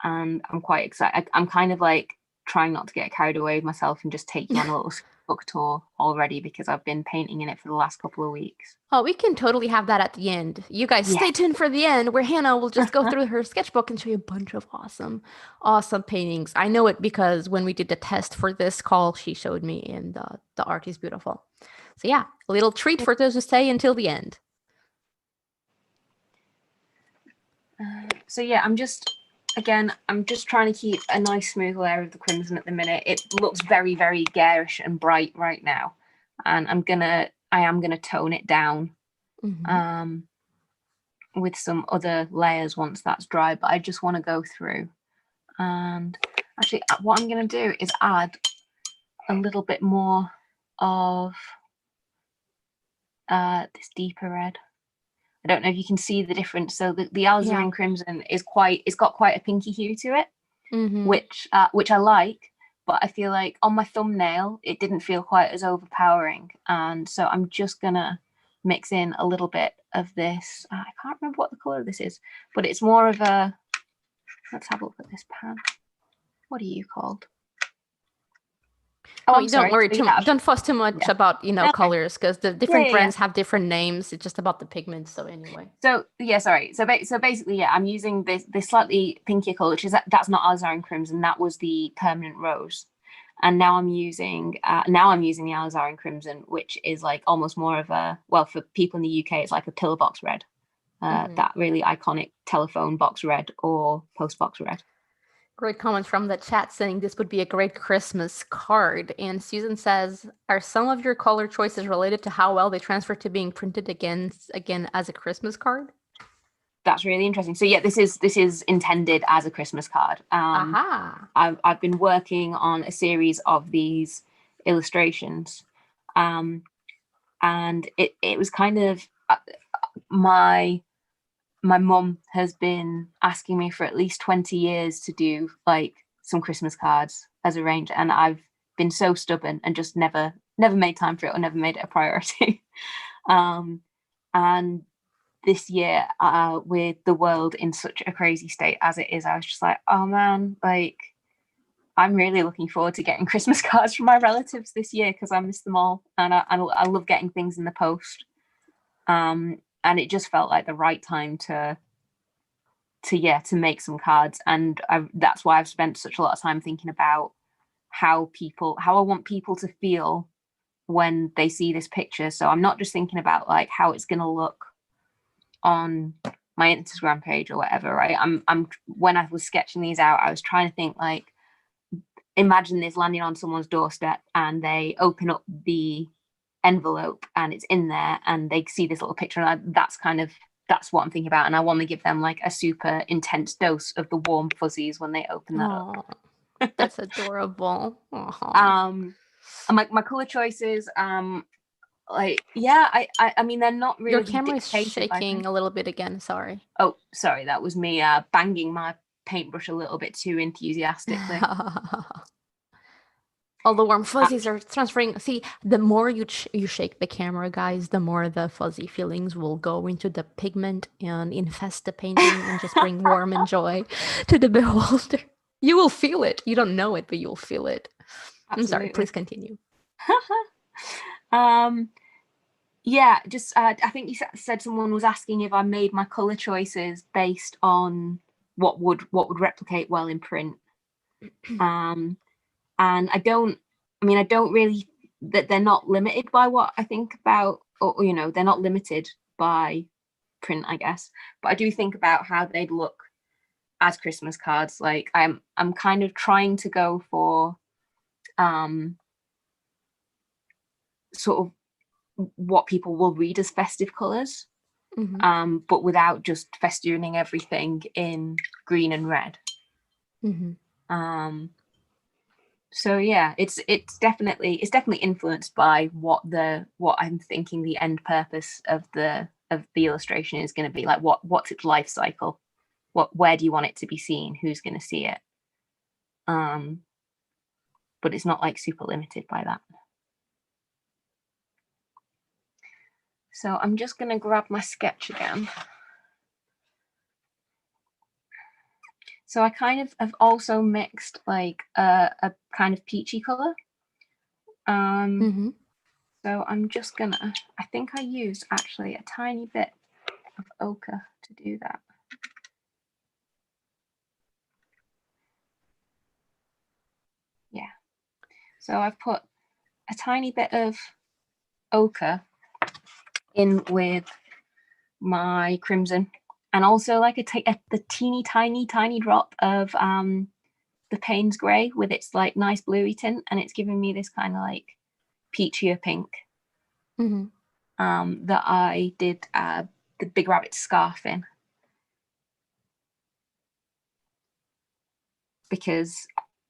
Speaker 2: and I'm quite excited. I'm kind of like trying not to get carried away with myself and just take you on a little book tour already, because I've been painting in it for the last couple of weeks.
Speaker 1: Oh, we can totally have that at the end. You guys stay tuned for the end, where Hannah will just go through her sketchbook and show you a bunch of awesome paintings. I know it because when we did the test for this call, she showed me, and the art is beautiful. So yeah, a little treat for those who stay until the end.
Speaker 2: So yeah, I'm just trying to keep a nice smooth layer of the crimson at the minute. It looks very, very garish and bright right now, and I am gonna tone it down with some other layers once that's dry. But I just want to go through, and actually what I'm gonna do is add a little bit more of this deeper red. I don't know if you can see the difference. So the alizarin crimson it's got quite a pinky hue to it, which I like, but I feel like on my thumbnail it didn't feel quite as overpowering, and so I'm just gonna mix in a little bit of this. I can't remember what the color of this is, but it's more of a, let's have a look at this pan. What are you called?
Speaker 1: Oh, don't worry too much. Don't fuss too much about colors, because the different brands have different names. It's just about the pigments. So anyway.
Speaker 2: So yeah, sorry. So basically, yeah, I'm using this slightly pinkier color, which is that's not alizarin crimson. That was the permanent rose, and now I'm using the alizarin crimson, which is like almost more of a, well, for people in the UK, it's like a pillar box red, that really iconic telephone box red or post box red.
Speaker 1: Great comments from the chat saying this would be a great Christmas card. And Susan says, are some of your color choices related to how well they transfer to being printed again as a Christmas card?
Speaker 2: That's really interesting. So yeah, this is intended as a Christmas card. I've been working on a series of these illustrations, and it was kind of my mum has been asking me for at least 20 years to do like some Christmas cards as a range, and I've been so stubborn and just never made time for it, or never made it a priority. And this year, with the world in such a crazy state as it is, I was just like, oh man, like I'm really looking forward to getting Christmas cards from my relatives this year, because I miss them all, and I love getting things in the post. And it just felt like the right time to make some cards, and that's why I've spent such a lot of time thinking about how I want people to feel when they see this picture. So I'm not just thinking about like how it's going to look on my Instagram page or whatever, right? I'm when I was sketching these out, I was trying to think like, imagine this landing on someone's doorstep and they open up the envelope and it's in there and they see this little picture, and that's what I'm thinking about, and I want to give them like a super intense dose of the warm fuzzies when they open that up.
Speaker 1: That's adorable.
Speaker 2: And my color choices, like I mean they're not really.
Speaker 1: Your camera is shaking a little bit again. Sorry.
Speaker 2: Oh, sorry, that was me banging my paintbrush a little bit too enthusiastically.
Speaker 1: All the warm fuzzies are transferring. See, the more you shake the camera, guys, the more the fuzzy feelings will go into the pigment and infest the painting and just bring warm and joy to the beholder. You will feel it. You don't know it, but you'll feel it. Absolutely. I'm sorry. Please continue.
Speaker 2: Yeah, just I think you said someone was asking if I made my color choices based on what would replicate well in print. And I don't really, that they're not limited by what I think about, or they're not limited by print, I guess. But I do think about how they'd look as Christmas cards. Like I'm kind of trying to go for sort of what people will read as festive colors, but without just festooning everything in green and red. So yeah, it's definitely influenced by what I'm thinking the end purpose of the illustration is going to be. Like what's its life cycle, where do you want it to be seen, who's going to see it, but it's not like super limited by that. So I'm just going to grab my sketch again. So I kind of have also mixed like a kind of peachy color.
Speaker 1: Mm-hmm.
Speaker 2: So I'm just gonna, I think I used actually a tiny bit of ochre to do that. Yeah. So I've put a tiny bit of ochre in with my crimson, and also like the teeny tiny drop of the Payne's grey with its like nice bluey tint, and it's giving me this kind of like peachier pink.
Speaker 1: Mm-hmm.
Speaker 2: That I did the Big Rabbit scarf in, because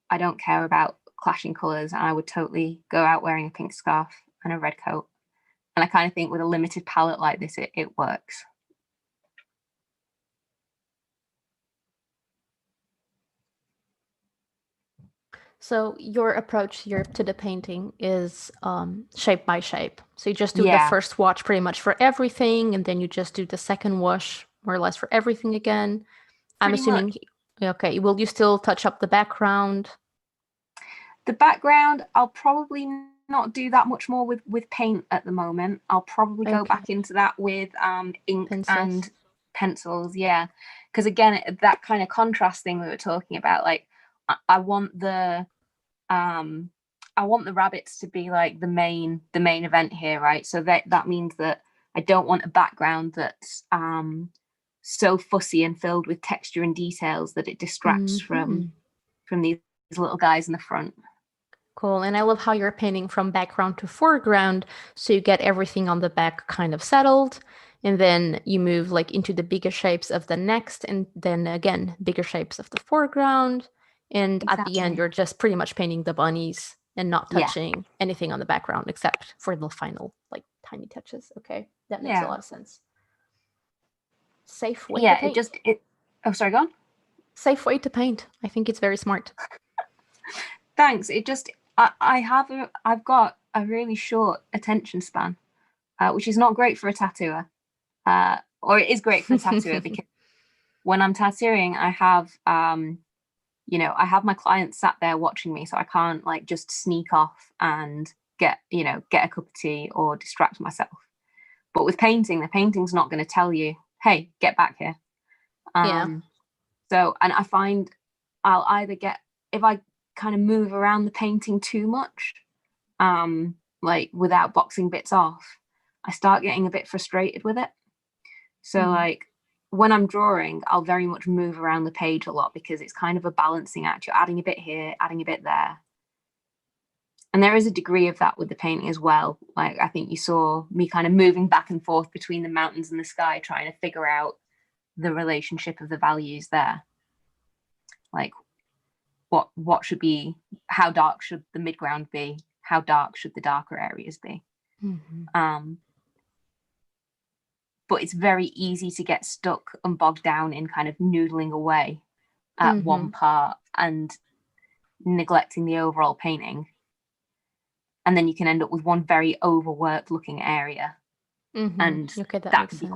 Speaker 2: I don't care about clashing colours, and I would totally go out wearing a pink scarf and a red coat. And I kind of think with a limited palette like this, it works.
Speaker 1: So your approach here to the painting is shape by shape. So you just do the
Speaker 2: Yeah.
Speaker 1: first wash pretty much for everything, and then you just do the second wash more or less for everything again. I'm
Speaker 2: Pretty
Speaker 1: assuming. Okay. Will you still touch up the background?
Speaker 2: The background, I'll probably not do that much more with paint at the moment. I'll probably go
Speaker 1: Okay.
Speaker 2: back into that with ink
Speaker 1: Pencils.
Speaker 2: and pencils. Yeah, because again, that kind of contrast thing we were talking about, like I want the rabbits to be like the main event here, right? So that means that I don't want a background that's so fussy and filled with texture and details that it distracts from these little guys in the front.
Speaker 1: Cool. And I love how you're painting from background to foreground, so you get everything on the back kind of settled, and then you move like into the bigger shapes of the next, and then again bigger shapes of the foreground, and at the end
Speaker 2: Exactly.
Speaker 1: you're just pretty much painting the bunnies and not
Speaker 2: Yeah.
Speaker 1: touching anything on the background except for the final like tiny touches. Okay, that makes a
Speaker 2: Yeah.
Speaker 1: lot of sense. Safe way to
Speaker 2: Yeah,
Speaker 1: paint.
Speaker 2: Oh, sorry, go on.
Speaker 1: Safe way to paint. I think it's very smart.
Speaker 2: Thanks. I've got a really short attention span, which is not great for a tattooer, or it is great for a tattooer because when I'm tattooing, I have I have my clients sat there watching me, so I can't like just sneak off and get a cup of tea or distract myself. But with painting, the painting's not going to tell you, hey, get back here.
Speaker 1: Yeah.
Speaker 2: So, and I find I'll either get, if I kind of move around the painting too much, like without boxing bits off, I start getting a bit frustrated with it. So like when I'm drawing, I'll very much move around the page a lot because it's kind of a balancing act. You're adding a bit here, adding a bit there. And there is a degree of that with the painting as well. Like I think you saw me kind of moving back and forth between the mountains and the sky, trying to figure out the relationship of the values there. Like what should be, how dark should the midground be? How dark should the darker areas be? But it's very easy to get stuck and bogged down in kind of noodling away at one part and neglecting the overall painting. And then you can end up with one very overworked looking area. And
Speaker 1: Okay,
Speaker 2: that can be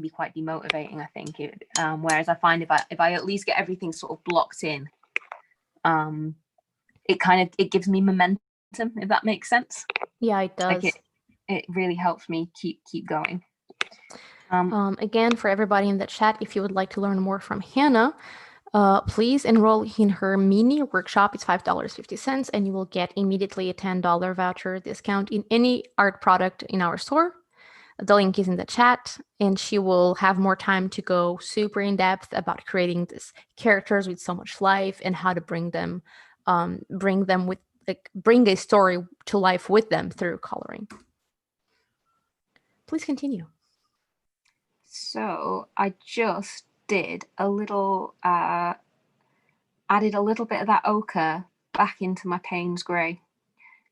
Speaker 2: quite demotivating, I think. Whereas I find if I at least get everything sort of blocked in, it gives me momentum, if that makes sense.
Speaker 1: Yeah, it does.
Speaker 2: Like it really helps me keep going.
Speaker 1: Again, for everybody in the chat, if you would like to learn more from Hannah, please enroll in her mini workshop. It's $5.50, and you will get immediately a $10 voucher discount in any art product in our store. The link is in the chat, and she will have more time to go super in depth about creating these characters with so much life and how to bring a story to life with them through coloring. Please continue.
Speaker 2: So I just did a little, added a little bit of that ochre back into my Payne's grey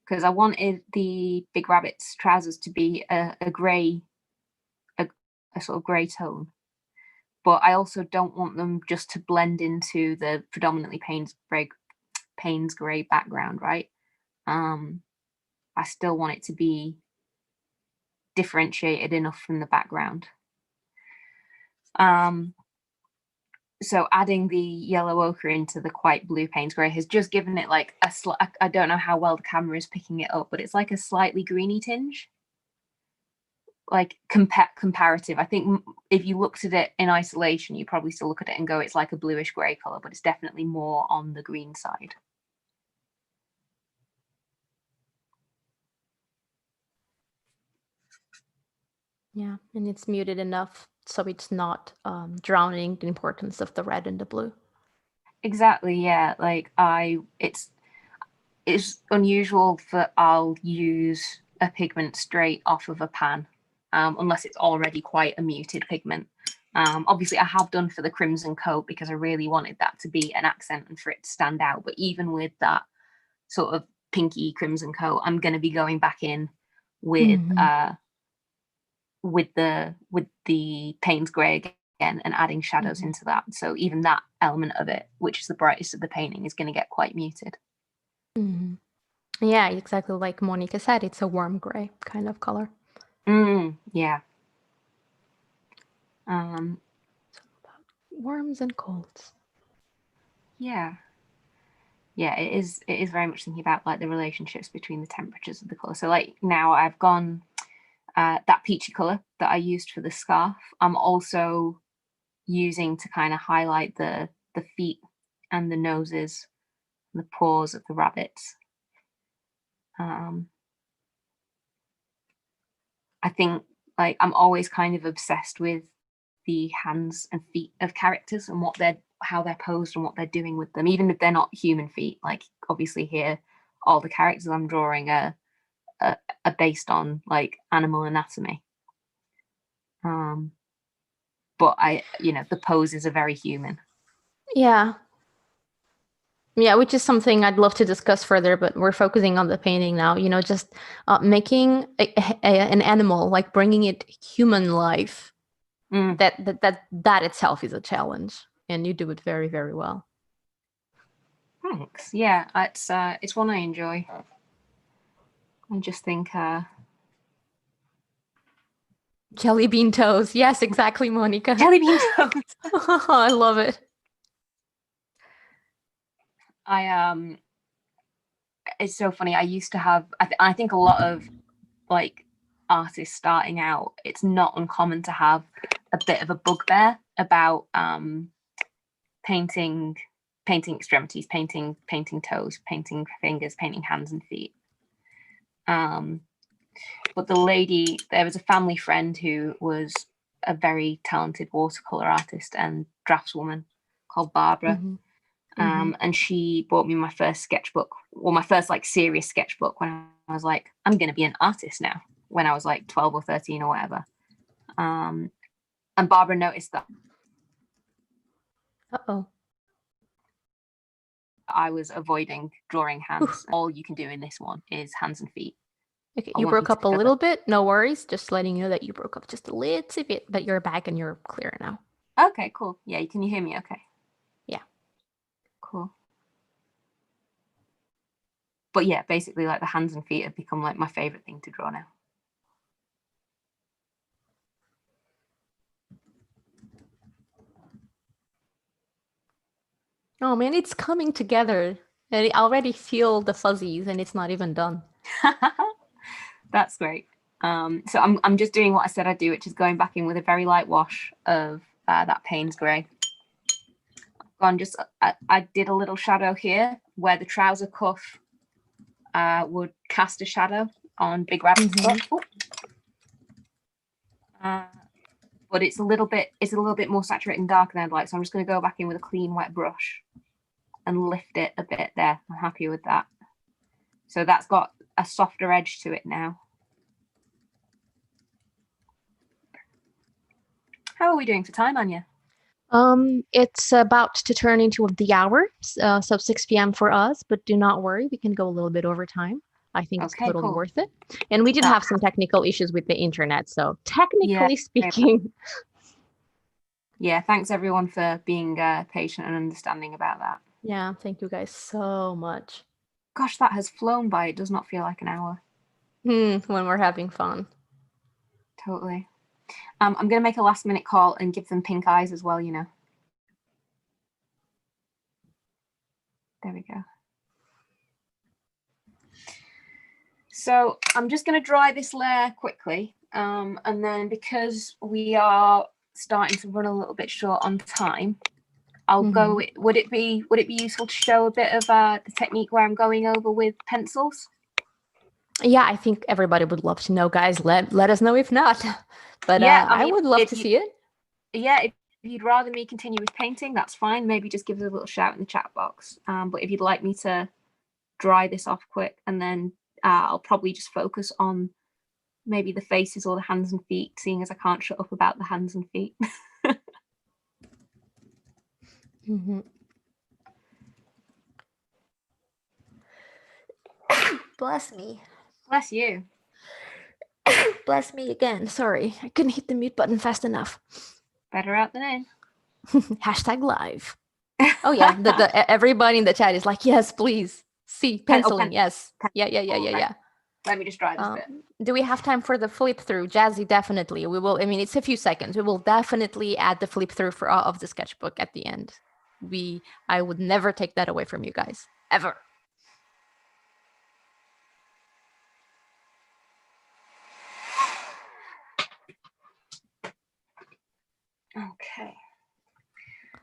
Speaker 2: because I wanted the Big Rabbit's trousers to be a grey, a sort of grey tone. But I also don't want them just to blend into the predominantly Payne's grey background, right? I still want it to be differentiated enough from the background. so adding the yellow ochre into the quite blue Payne's grey has just given it like I don't know how well the camera is picking it up, but it's like a slightly greeny tinge. Like comparative. I think if you looked at it in isolation, you probably still look at it and go, it's like a bluish grey colour, but it's definitely more on the green side.
Speaker 1: Yeah, and it's muted enough so it's not drowning the importance of the red and the blue.
Speaker 2: Exactly, yeah. Like it's unusual that I'll use a pigment straight off of a pan, unless it's already quite a muted pigment. Obviously, I have done for the crimson coat because I really wanted that to be an accent and for it to stand out. But even with that sort of pinky crimson coat, I'm going to be going back in with the Payne's grey again and adding shadows into that. So even that element of it, which is the brightest of the painting, is going to get quite muted.
Speaker 1: Yeah, exactly like Monica said, it's a warm gray kind of color.
Speaker 2: Yeah.
Speaker 1: Warms and colds.
Speaker 2: Yeah, it is very much thinking about like the relationships between the temperatures of the color. So like now I've gone that peachy color that I used for the scarf, I'm also using to kind of highlight the feet and the noses and the paws of the rabbits. I think like I'm always kind of obsessed with the hands and feet of characters and how they're posed and what they're doing with them, even if they're not human feet. Like obviously here, all the characters I'm drawing are based on like animal anatomy. But the poses are very human.
Speaker 1: Yeah, which is something I'd love to discuss further, but we're focusing on the painting now. Just making an animal, like bringing it human life. That itself is a challenge, and you do it very, very well.
Speaker 2: Thanks. Yeah, it's one I enjoy. I just think
Speaker 1: jelly bean toes. Yes, exactly, Monica.
Speaker 2: Jelly bean toes.
Speaker 1: I love it.
Speaker 2: It's so funny. I used to have. I think a lot of like artists starting out, it's not uncommon to have a bit of a bugbear about painting extremities, painting toes, painting fingers, painting hands and feet. But there was a family friend who was a very talented watercolor artist and draftswoman called Barbara. And she bought me my first sketchbook, or my first like serious sketchbook, when I was like, I'm going to be an artist now, when I was like 12 or 13 or whatever. And Barbara noticed that I was avoiding drawing hands. All you can do in this one is hands and feet.
Speaker 1: Okay, you broke up a little bit. No worries. Just letting you know that you broke up just a little bit, but you're back and you're clear now.
Speaker 2: Okay, cool. Yeah, can you hear me okay?
Speaker 1: Yeah.
Speaker 2: Cool. But yeah, basically like the hands and feet have become like my favorite thing to draw now.
Speaker 1: Oh man, it's coming together. And I already feel the fuzzies and it's not even done.
Speaker 2: That's great. So I'm just doing what I said I'd do, which is going back in with a very light wash of that Payne's grey. I did a little shadow here where the trouser cuff would cast a shadow on Big Rabbit's butt. But it's a little bit more saturated and darker than I'd like. So I'm just going to go back in with a clean wet brush and lift it a bit there. I'm happy with that. So that's got a softer edge to it now. How are we doing for time, Anya?
Speaker 1: It's about to turn into the hour, so 6 p.m. for us, but do not worry, we can go a little bit over time. I think it's totally worth it. And we did have some technical issues with the internet, so technically speaking.
Speaker 2: Yeah, thanks everyone for being patient and understanding about that.
Speaker 1: Yeah, thank you guys so much.
Speaker 2: Gosh, that has flown by. It does not feel like an hour.
Speaker 1: When we're having fun.
Speaker 2: Totally. I'm going to make a last minute call and give them pink eyes as well, you know. There we go. So I'm just going to dry this layer quickly. And then because we are starting to run a little bit short on time, I'll go. Would it be useful to show a bit of the technique where I'm going over with pencils?
Speaker 1: Yeah, I think everybody would love to know, guys. Let us know if not. But
Speaker 2: yeah,
Speaker 1: I would love to see it.
Speaker 2: Yeah, if you'd rather me continue with painting, that's fine. Maybe just give us a little shout in the chat box. But if you'd like me to dry this off quick, and then I'll probably just focus on maybe the faces or the hands and feet, seeing as I can't shut up about the hands and feet.
Speaker 1: Bless me.
Speaker 2: Bless you.
Speaker 1: Bless me again. Sorry, I couldn't hit the mute button fast enough.
Speaker 2: Better out than in.
Speaker 1: Hashtag live. Oh yeah, everybody in the chat is like, yes, please. See, penciling, yes. Yeah.
Speaker 2: Let me just dry this bit.
Speaker 1: Do we have time for the flip through? Jazzy, definitely. We will. I mean, it's a few seconds. We will definitely add the flip through for of the sketchbook at the end. I would never take that away from you guys, ever.
Speaker 2: Okay.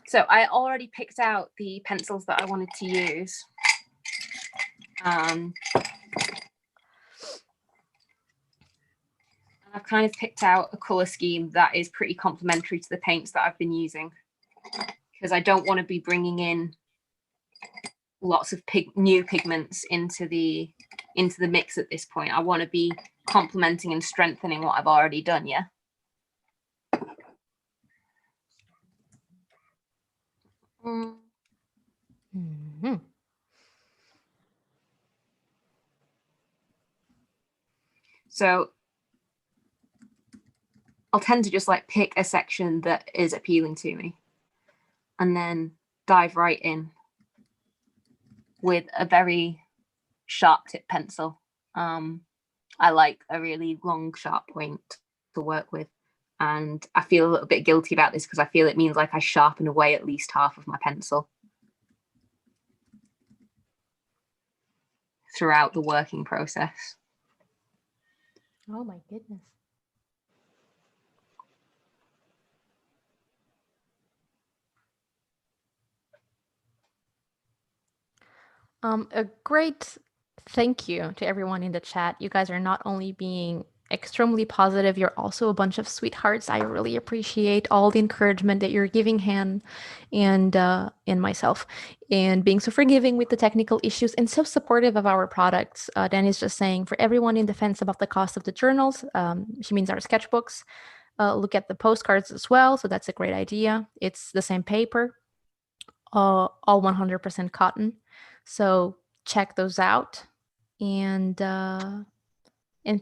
Speaker 2: So I already picked out the pencils that I wanted to use. I've kind of picked out a color scheme that is pretty complementary to the paints that I've been using, because I don't want to be bringing in lots of new pigments into the mix at this point. I want to be complementing and strengthening what I've already done. Yeah. So I'll tend to just like pick a section that is appealing to me and then dive right in with a very sharp tip pencil. I like a really long sharp point to work with, and I feel a little bit guilty about this because I feel it means like I sharpen away at least half of my pencil throughout the working process.
Speaker 1: Oh my goodness. A great thank you to everyone in the chat. You guys are not only being extremely positive, you're also a bunch of sweethearts. I really appreciate all the encouragement that you're giving Han and myself, and being so forgiving with the technical issues and so supportive of our products. Danny's just saying, for everyone in defense about the cost of the journals, she means our sketchbooks, look at the postcards as well. So that's a great idea. It's the same paper, all 100% cotton. So check those out. And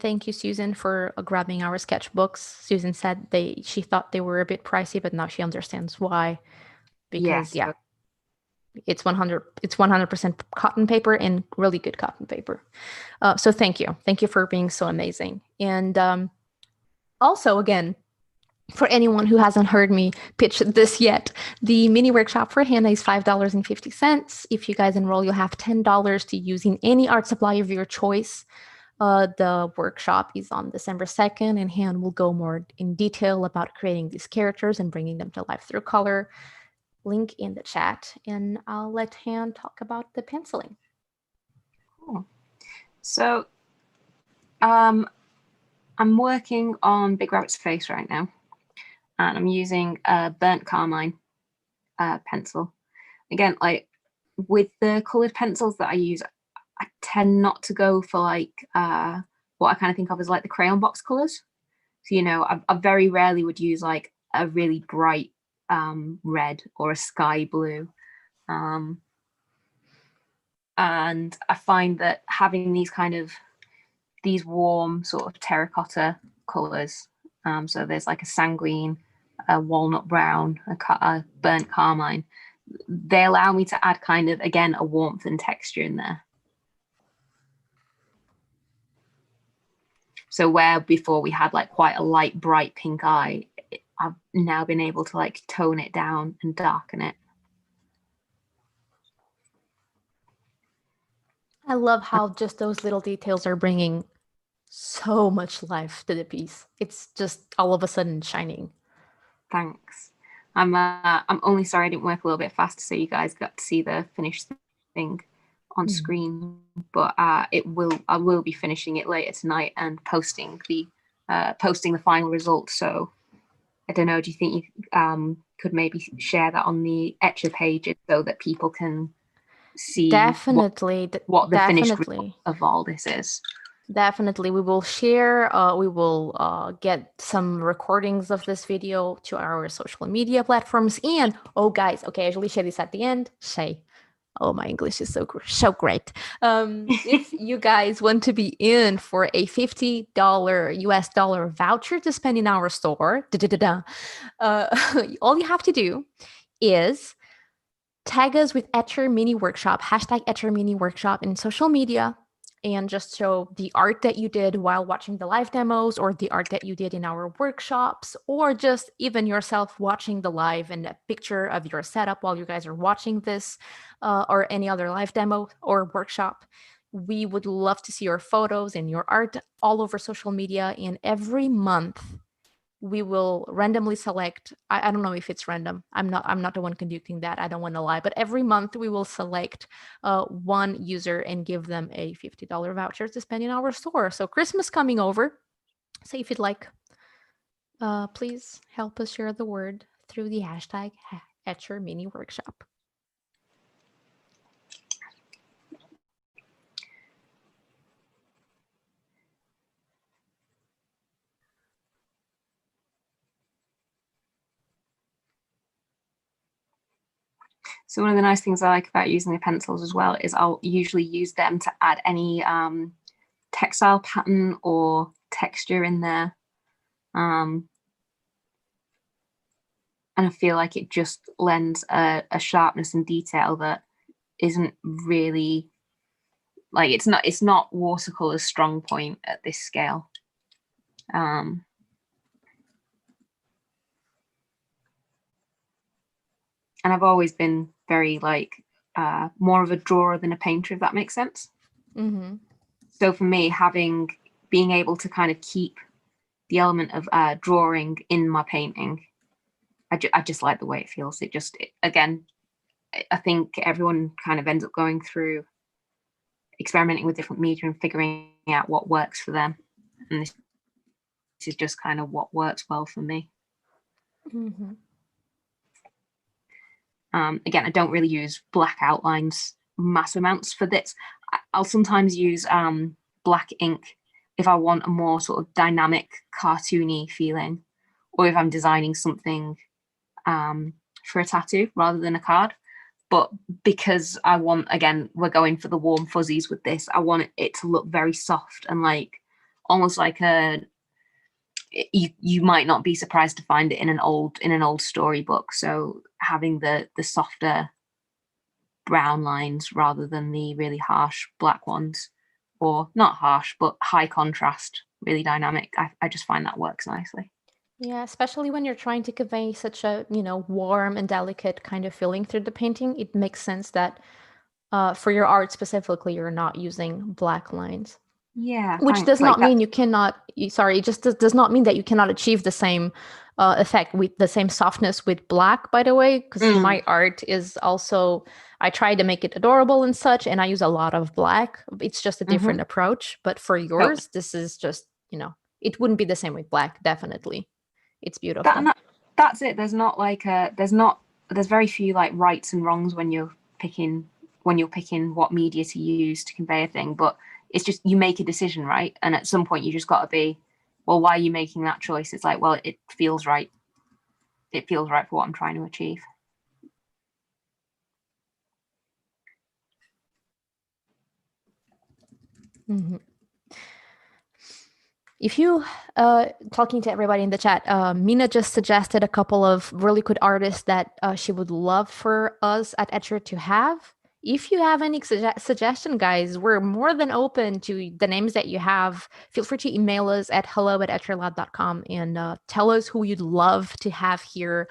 Speaker 1: thank you, Susan, for grabbing our sketchbooks. Susan said she thought they were a bit pricey, but now she understands why. Because
Speaker 2: yes.
Speaker 1: It's 100% cotton paper, and really good cotton paper. So thank you for being so amazing. And also, again, for anyone who hasn't heard me pitch this yet, the mini workshop for Hannah is $5.50. If you guys enroll, you'll have $10 to use in any art supply of your choice. The workshop is on December 2nd, and Hannah will go more in detail about creating these characters and bringing them to life through color. Link in the chat, and I'll let Hannah talk about the penciling.
Speaker 2: Cool. So I'm working on Big Rabbit's face right now, and I'm using a burnt carmine pencil. Again, like with the colored pencils that I use, I tend not to go for like what I kind of think of as like the crayon box colors. So, you know, I very rarely would use like a really bright red or a sky blue. And I find that having these warm sort of terracotta colors, so there's like a sanguine, a walnut brown, a burnt carmine, they allow me to add kind of, again, a warmth and texture in there. So where before we had like quite a light, bright pink eye, I've now been able to like tone it down and darken it.
Speaker 1: I love how just those little details are bringing so much life to the piece. It's just all of a sudden shining.
Speaker 2: Thanks. I'm only sorry I didn't work a little bit faster so you guys got to see the finished thing on screen, but I will be finishing it later tonight and posting the final result. So I don't know, do you think you could maybe share that on the Etchr page so that people can see
Speaker 1: Definitely.
Speaker 2: what the finished
Speaker 1: Definitely.
Speaker 2: result of all this is?
Speaker 1: Definitely. We will share, we will get some recordings of this video to our social media platforms. And, oh, guys, okay, I usually share this at the end. Oh, my English is so great. If you guys want to be in for a $50 US dollar voucher to spend in our store, all you have to do is tag us with Etchr Mini Workshop, hashtag Etchr Mini Workshop in social media, and just show the art that you did while watching the live demos, or the art that you did in our workshops, or just even yourself watching the live and a picture of your setup while you guys are watching this, or any other live demo or workshop. We would love to see your photos and your art all over social media. And every month we will randomly select, I don't know if it's random, I'm not the one conducting that, I don't want to lie, but every month we will select one user and give them a $50 voucher to spend in our store. So Christmas coming over, so if you'd like, please help us share the word through the hashtag Etchr Mini Workshop.
Speaker 2: So one of the nice things I like about using the pencils as well is I'll usually use them to add any textile pattern or texture in there. And I feel like it just lends a sharpness and detail that isn't really, like, it's not watercolor's strong point at this scale. And I've always been very more of a drawer than a painter, if that makes sense.
Speaker 1: Mm-hmm.
Speaker 2: So for me, being able to kind of keep the element of drawing in my painting, I just like the way it feels. Again, I think everyone kind of ends up going through experimenting with different media and figuring out what works for them. And this is just kind of what works well for me.
Speaker 1: Mm-hmm.
Speaker 2: Again, I don't really use black outlines mass amounts for this. I'll sometimes use black ink if I want a more sort of dynamic, cartoony feeling, or if I'm designing something for a tattoo rather than a card. But because I want, again, we're going for the warm fuzzies with this, I want it to look very soft and almost like you might not be surprised to find it in an old storybook. So having the softer brown lines rather than the really harsh black ones, or not harsh but high contrast, really dynamic, I just find that works nicely.
Speaker 1: Yeah, especially when you're trying to convey such a, warm and delicate kind of feeling through the painting, it makes sense that for your art specifically, you're not using black lines.
Speaker 2: Yeah.
Speaker 1: Which does not mean you cannot, it just does not mean that you cannot achieve the same effect with the same softness with black, by the way, because my art is also, I try to make it adorable and such, and I use a lot of black. It's just a different approach. But for yours, this is just, it wouldn't be the same with black, definitely. It's beautiful.
Speaker 2: That's it. There's not there's very few rights and wrongs when you're picking what media to use to convey a thing, but it's just you make a decision, right? And at some point you just got to be, well, why are you making that choice? It's like, well, it feels right. It feels right for what I'm trying to achieve.
Speaker 1: Mm-hmm. If you, talking to everybody in the chat, Mina just suggested a couple of really good artists that she would love for us at Etchr to have. If you have any suggestion, guys, we're more than open to the names that you have. Feel free to email us at hello@etchrlab.com and tell us who you'd love to have here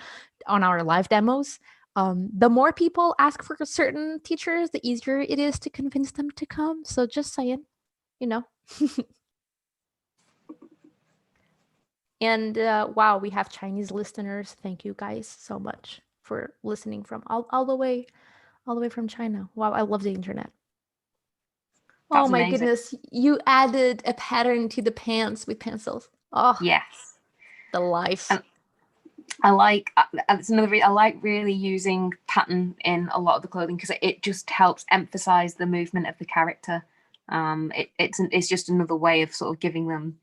Speaker 1: on our live demos. The more people ask for certain teachers, the easier it is to convince them to come. So just saying, you know. And wow, we have Chinese listeners. Thank you guys so much for listening from all the way from China. Wow, I love the internet.
Speaker 2: That's
Speaker 1: oh my
Speaker 2: amazing.
Speaker 1: goodness, you added a pattern to the pants with pencils. Oh,
Speaker 2: Yes.
Speaker 1: the life.
Speaker 2: And I like that's another I like really using pattern in a lot of the clothing because it just helps emphasize the movement of the character. It's just another way of sort of giving them,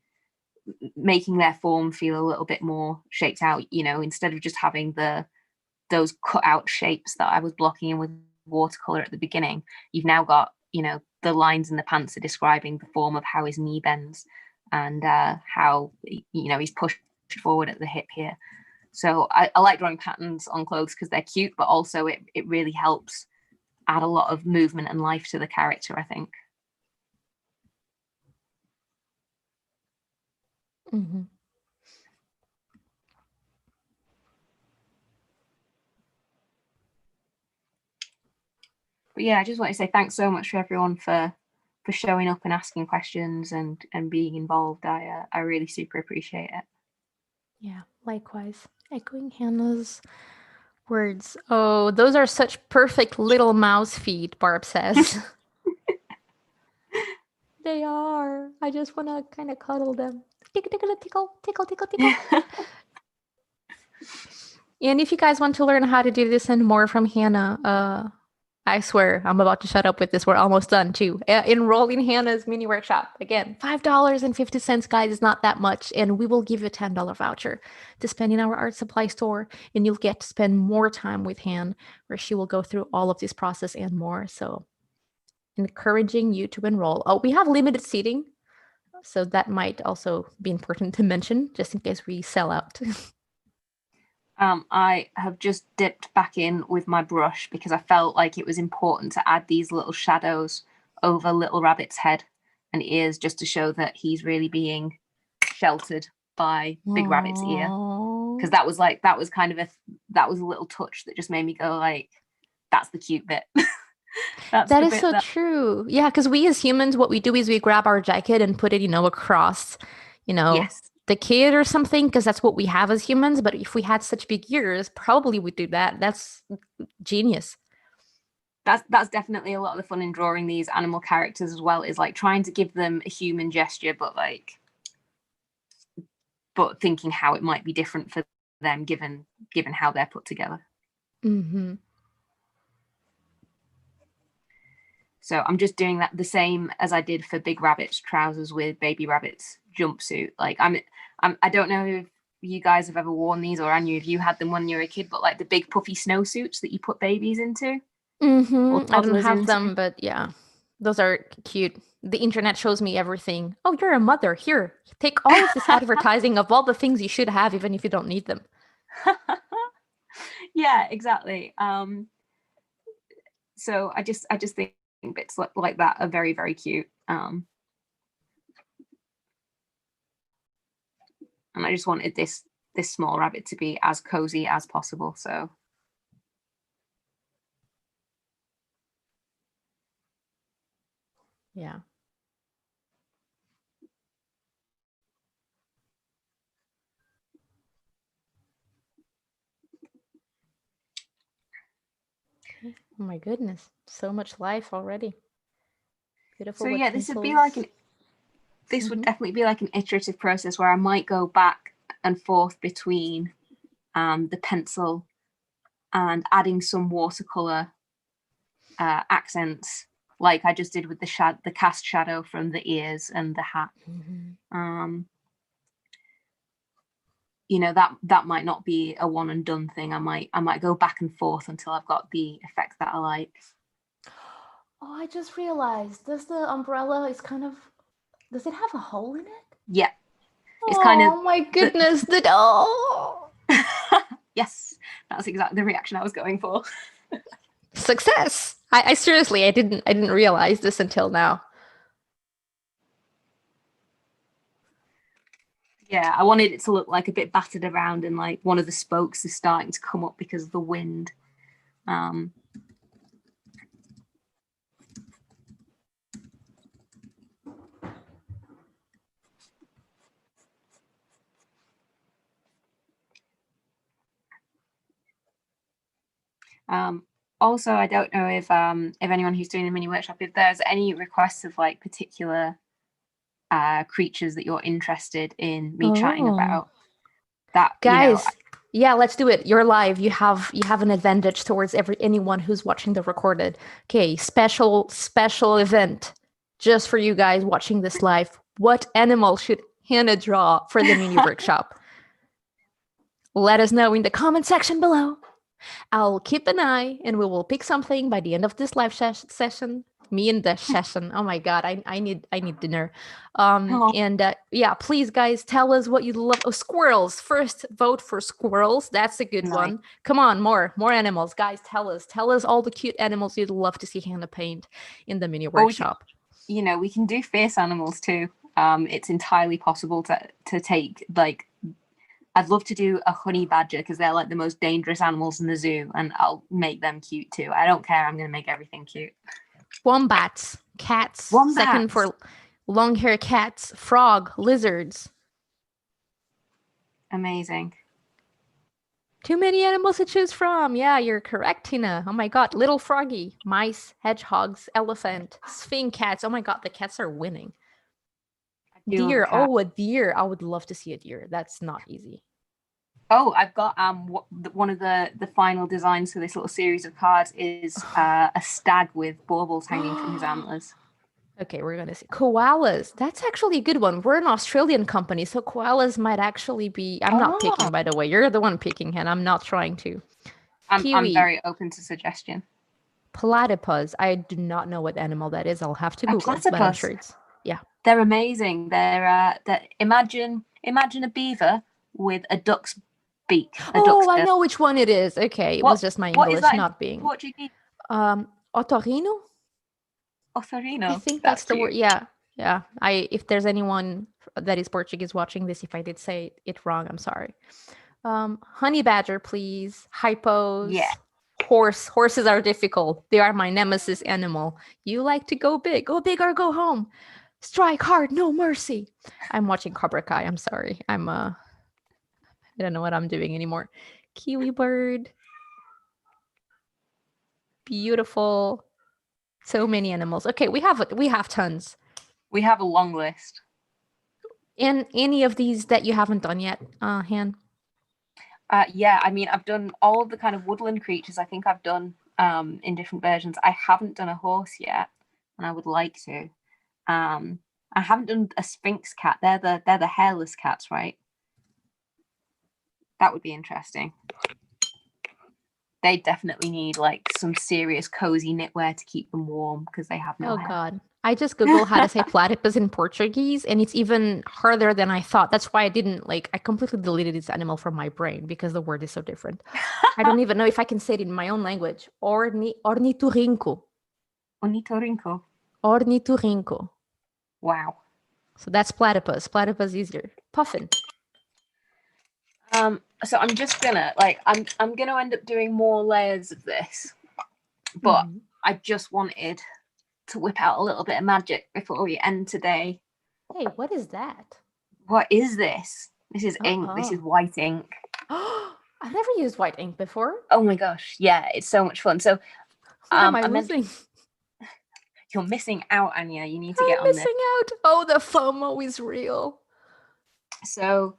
Speaker 2: making their form feel a little bit more shaped out, you know, instead of just having those cut out shapes that I was blocking in with watercolor at the beginning. You've now got, you know, the lines in the pants are describing the form of how his knee bends and how, you know, he's pushed forward at the hip here. So I like drawing patterns on clothes because they're cute, but also it really helps add a lot of movement and life to the character, I think.
Speaker 1: Mm-hmm.
Speaker 2: But yeah, I just want to say thanks so much for everyone for showing up and asking questions and being involved. I really super appreciate it.
Speaker 1: Yeah, likewise. Echoing Hannah's words. Oh, those are such perfect little mouse feet, Barb says. They are. I just want to kind of cuddle them. Tickle, tickle, tickle, tickle, tickle, tickle. And if you guys want to learn how to do this and more from Hannah, I swear I'm about to shut up with this. We're almost done too. Enroll in Hannah's mini workshop. Again, $5.50, guys, is not that much. And we will give you a $10 voucher to spend in our art supply store. And you'll get to spend more time with Hannah, where she will go through all of this process and more. So encouraging you to enroll. Oh, we have limited seating. So that might also be important to mention, just in case we sell out.
Speaker 2: I have just dipped back in with my brush because I felt like it was important to add these little shadows over Little Rabbit's head and ears just to show that he's really being sheltered by Big Rabbit's ear. Because that was a little touch that just made me go like, that's the cute bit.
Speaker 1: That is so true. Yeah, because we as humans, what we do is we grab our jacket and put it, across,
Speaker 2: Yes.
Speaker 1: the kid or something, because that's what we have as humans. But if we had such big ears, probably we'd do that. That's genius.
Speaker 2: That's definitely a lot of the fun in drawing these animal characters as well, is like trying to give them a human gesture, but thinking how it might be different for them given how they're put together.
Speaker 1: Mm-hmm.
Speaker 2: So I'm just doing that the same as I did for Big Rabbit's trousers with Baby Rabbit's jumpsuit. Like I don't know if you guys have ever worn these, or Anya, if you had them when you were a kid, but like the big puffy snowsuits that you put babies into.
Speaker 1: Mm-hmm. I don't have them, but yeah, those are cute. The internet shows me everything. Oh, you're a mother. Here, take all of this advertising of all the things you should have, even if you don't need them.
Speaker 2: Yeah, exactly. So I just think bits like that are very, very cute. And I just wanted this small rabbit to be as cozy as possible. So
Speaker 1: yeah. Oh my goodness, so much life already. Beautiful.
Speaker 2: So yeah, this would be
Speaker 1: pencils.
Speaker 2: like would definitely be like an iterative process where I might go back and forth between the pencil and adding some watercolor accents, like I just did with the cast shadow from the ears and the hat.
Speaker 1: Mm-hmm.
Speaker 2: That might not be a one and done thing. I might go back and forth until I've got the effect that I like.
Speaker 1: Oh, I just realized, does the umbrella does it have a hole in it?
Speaker 2: Yeah. It's kind of.
Speaker 1: Oh my goodness, oh.
Speaker 2: Yes, that's exactly the reaction I was going for.
Speaker 1: Success. I seriously, I didn't realize this until now.
Speaker 2: Yeah, I wanted it to look like a bit battered around and like one of the spokes is starting to come up because of the wind. Also, I don't know if anyone who's doing the mini workshop, if there's any requests of like particular creatures that you're interested in me chatting about. That,
Speaker 1: guys, yeah, let's do it. You're live. You have an advantage towards anyone who's watching the recorded. Okay, special event just for you guys watching this live. What animal should Hannah draw for the mini workshop? Let us know in the comment section below. I'll keep an eye and we will pick something by the end of this live session. Me and the session. Oh my god, I need dinner. And yeah, please guys, tell us what you love. Oh, squirrels. First vote for squirrels. That's a good one. Come on, more animals. Guys, tell us all the cute animals you'd love to see Hannah paint in the mini workshop.
Speaker 2: You know, we can do fierce animals too. It's entirely possible to take, like, I'd love to do a honey badger because they're like the most dangerous animals in the zoo, and I'll make them cute too. I don't care. I'm going to make everything cute.
Speaker 1: Wombats, cats, second for long hair cats, frog, lizards.
Speaker 2: Amazing.
Speaker 1: Too many animals to choose from. Yeah, you're correct, Tina. Oh my god, little froggy, mice, hedgehogs, elephant, sphinx cats. Oh my god, the cats are winning. Deer. Oh, a deer. I would love to see a deer. That's not easy.
Speaker 2: Oh, I've got one of the final designs for this little series of cards is a stag with baubles hanging from his antlers.
Speaker 1: Okay, we're gonna see koalas. That's actually a good one. We're an Australian company, so koalas might actually be. I'm not picking, by the way. You're the one picking, Hannah. I'm not trying to.
Speaker 2: I'm very open to suggestion.
Speaker 1: Platypus. I do not know what animal that is. I'll have to Google it, but I'm sure it's
Speaker 2: They're amazing. They're imagine a beaver with a duck's beak.
Speaker 1: I know which one it is. Okay, it was just my English not being.
Speaker 2: Portuguese?
Speaker 1: Otorino.
Speaker 2: Otorino.
Speaker 1: I think that's the word. Yeah. If there's anyone that is Portuguese watching this, if I did say it wrong, I'm sorry. Honey badger, please. Hippos.
Speaker 2: Yeah.
Speaker 1: Horses are difficult. They are my nemesis animal. You like to go big or go home. Strike hard, no mercy. I'm watching Cobra Kai. I'm sorry. I don't know what I'm doing anymore. Kiwi bird. Beautiful. So many animals. Okay, we have tons.
Speaker 2: We have a long list.
Speaker 1: And any of these that you haven't done yet, Han?
Speaker 2: Yeah, I mean, I've done all of the kind of woodland creatures. I think I've done in different versions. I haven't done a horse yet, and I would like to. I haven't done a sphinx cat. They're the hairless cats, right? That would be interesting. They definitely need like some serious cozy knitwear to keep them warm because they have no hair.
Speaker 1: God. I just Googled how to say platypus in Portuguese, and it's even harder than I thought. That's why I completely deleted this animal from my brain because the word is so different. I don't even know if I can say it in my own language. Ornitorrinco.
Speaker 2: Ornitorrinco.
Speaker 1: Ornitorrinco.
Speaker 2: Wow.
Speaker 1: So that's platypus. Platypus easier. Puffin.
Speaker 2: So I'm just gonna I'm gonna end up doing more layers of this, but I just wanted to whip out a little bit of magic before we end today.
Speaker 1: Hey, what is that?
Speaker 2: What is this? This is ink. This is white ink.
Speaker 1: I've never used white ink before.
Speaker 2: Oh my gosh, yeah, it's so much fun. So
Speaker 1: what am I losing?
Speaker 2: You're missing out, Anya. You need to get on this.
Speaker 1: I'm missing out. Oh, the FOMO is real.
Speaker 2: So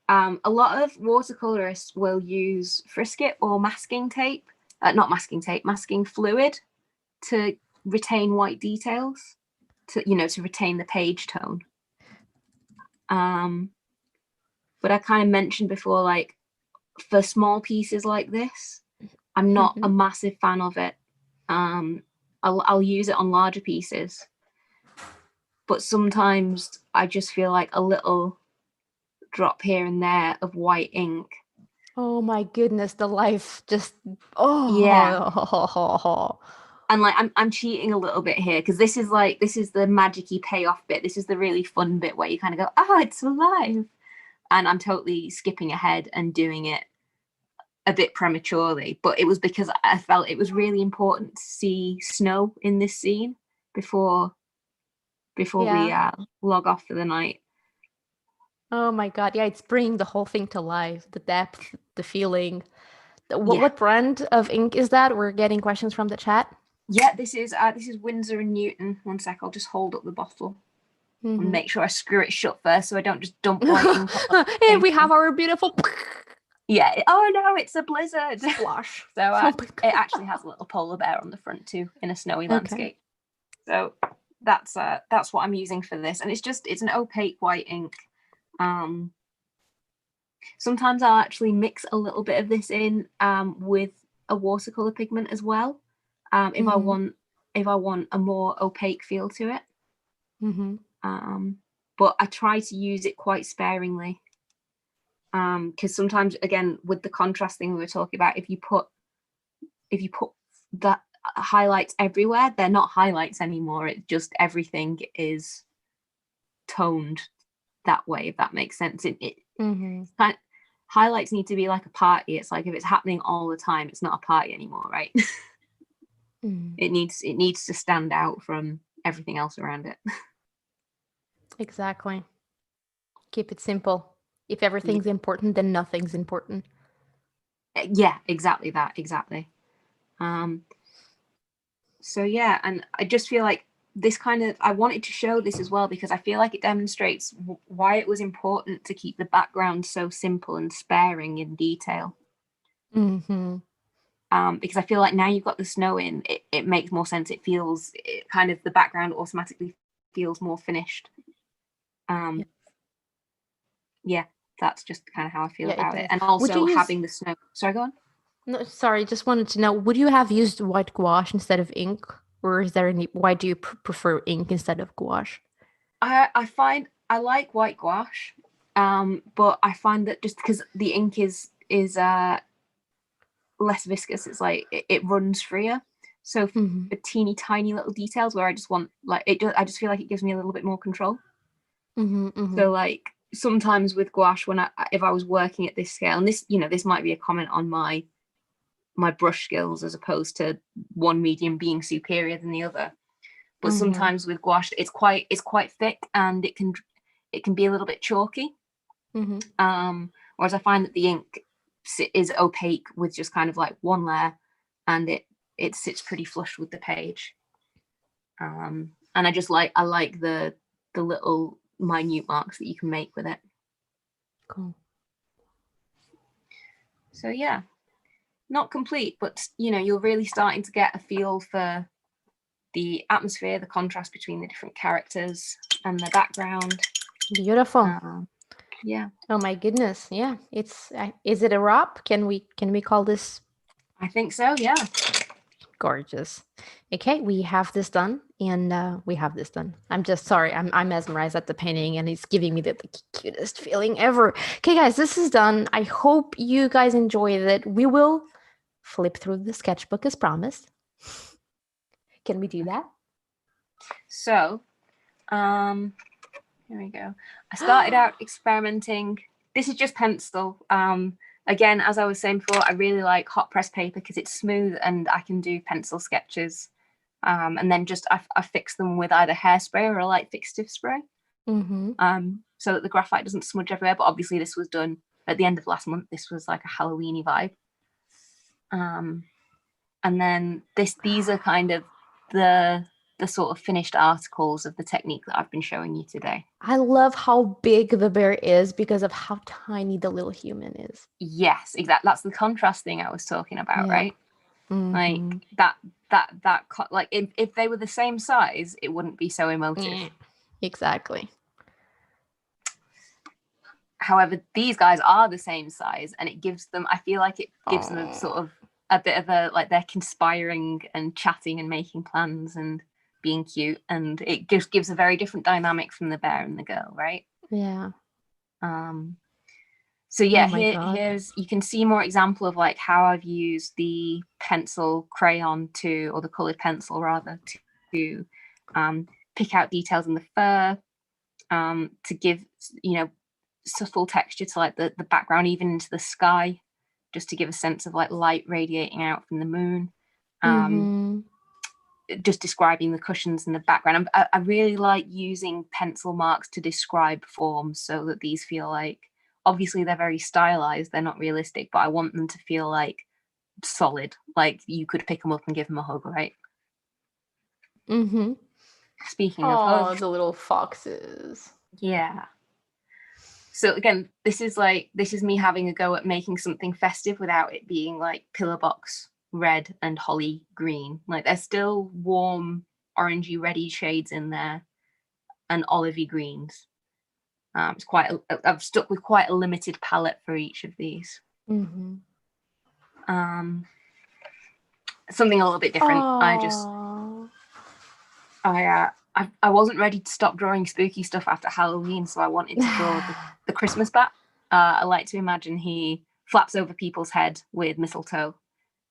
Speaker 2: a lot of watercolorists will use frisket or masking tape, not masking tape, masking fluid to retain white details, to retain the page tone. But I kind of mentioned before, like for small pieces like this, I'm not a massive fan of it. I'll use it on larger pieces, but sometimes I just feel like a little drop here and there of white ink.
Speaker 1: Oh my goodness, the life just
Speaker 2: yeah. And like I'm cheating a little bit here because this is the magic-y payoff bit. This is the really fun bit where you kind of go, oh, it's alive. And I'm totally skipping ahead and doing it a bit prematurely, but it was because I felt it was really important to see snow in this scene before we log off for the night.
Speaker 1: Oh my God. Yeah, it's bringing the whole thing to life. The depth, the feeling. What brand of ink is that? We're getting questions from the chat.
Speaker 2: Yeah, this is Winsor & Newton. One sec, I'll just hold up the bottle and make sure I screw it shut first so I don't just dump white ink on it.
Speaker 1: And we have our beautiful
Speaker 2: Yeah. Oh no, it's a blizzard.
Speaker 1: splash.
Speaker 2: So it actually has a little polar bear on the front too in a snowy landscape. So that's what I'm using for this, and it's an opaque white ink. Sometimes I'll actually mix a little bit of this in with a watercolor pigment as well, if I want a more opaque feel to it. But I try to use it quite sparingly, because sometimes, again, with the contrast thing we were talking about, if you put that highlights everywhere, they're not highlights anymore. It's just everything is toned that way, if that makes sense. Highlights need to be like a party. It's like if it's happening all the time, it's not a party anymore, right? It needs to stand out from everything else around it.
Speaker 1: Exactly. Keep it simple. If everything's important, then nothing's important.
Speaker 2: Yeah, exactly that. Exactly. So yeah, and I just feel like this I wanted to show this as well because I feel like it demonstrates why it was important to keep the background so simple and sparing in detail. Because I feel like now you've got the snow in, it makes more sense. The background automatically feels more finished. Yeah, that's just kind of how I feel about it. And also having the snow. Sorry, go on.
Speaker 1: No, sorry, just wanted to know, would you have used white gouache instead of ink? Or is there why do you prefer ink instead of gouache?
Speaker 2: I find I like white gouache, but I find that just because the ink is less viscous, it's like it runs freer. So for teeny tiny little details where I just want I just feel like it gives me a little bit more control. So like sometimes with gouache, if I was working at this scale, and this might be a comment on my brush skills as opposed to one medium being superior than the other, but sometimes with gouache it's quite thick and it can be a little bit chalky. Whereas I find that the ink is opaque with just kind of like one layer, and it sits pretty flush with the page. And I like the little minute marks that you can make with it.
Speaker 1: Cool.
Speaker 2: So yeah, not complete, but you're really starting to get a feel for the atmosphere, the contrast between the different characters and the background.
Speaker 1: Beautiful.
Speaker 2: Yeah.
Speaker 1: Oh my goodness. Yeah. Is it a wrap? Can we call this?
Speaker 2: I think so. Yeah.
Speaker 1: Gorgeous. Okay, we have this done, and we have this done. I'm just sorry. I'm mesmerized at the painting, and it's giving me the cutest feeling ever. Okay, guys, this is done. I hope you guys enjoyed it. We will flip through the sketchbook as promised. Can we do that?
Speaker 2: So, here we go. I started out experimenting. This is just pencil. Again, as I was saying before, I really like hot press paper because it's smooth and I can do pencil sketches. And then I fix them with either hairspray or a light fixative spray. So that the graphite doesn't smudge everywhere. But obviously this was done at the end of last month. This was like a Halloween-y vibe. And then these are kind of the sort of finished articles of the technique that I've been showing you today.
Speaker 1: I love how big the bear is because of how tiny the little human is.
Speaker 2: Yes, exactly. That's the contrast thing I was talking about, right? Like that like if they were the same size, it wouldn't be so emotive.
Speaker 1: Exactly.
Speaker 2: However, these guys are the same size, and it gives them, I feel like it gives them sort of a bit of a, like, they're conspiring and chatting and making plans and being cute, and it just gives a very different dynamic from the bear and the girl, right?
Speaker 1: Yeah.
Speaker 2: So yeah, here's, you can see more example of like how I've used the pencil crayon or the colored pencil rather, to pick out details in the fur, to give, subtle texture to like the background, even into the sky. just to give a sense of like light radiating out from the moon.
Speaker 1: Mhm.
Speaker 2: Just describing the cushions in the background. I really like using pencil marks to describe forms so that these feel like, obviously they're very stylized, they're not realistic, but I want them to feel like solid, like you could pick them up and give them a hug, right?
Speaker 1: Mhm.
Speaker 2: Speaking of
Speaker 1: Oh,
Speaker 2: hugs,
Speaker 1: the little foxes.
Speaker 2: yeah. So again, this is me having a go at making something festive without it being like pillar box red and holly green. Like there's still warm orangey reddy shades in there and olivey greens. It's I've stuck with quite a limited palette for each of these.
Speaker 1: Mhm.
Speaker 2: Something a little bit different.
Speaker 1: Aw.
Speaker 2: I wasn't ready to stop drawing spooky stuff after Halloween, so I wanted to draw the Christmas bat. I like to imagine he flaps over people's head with mistletoe,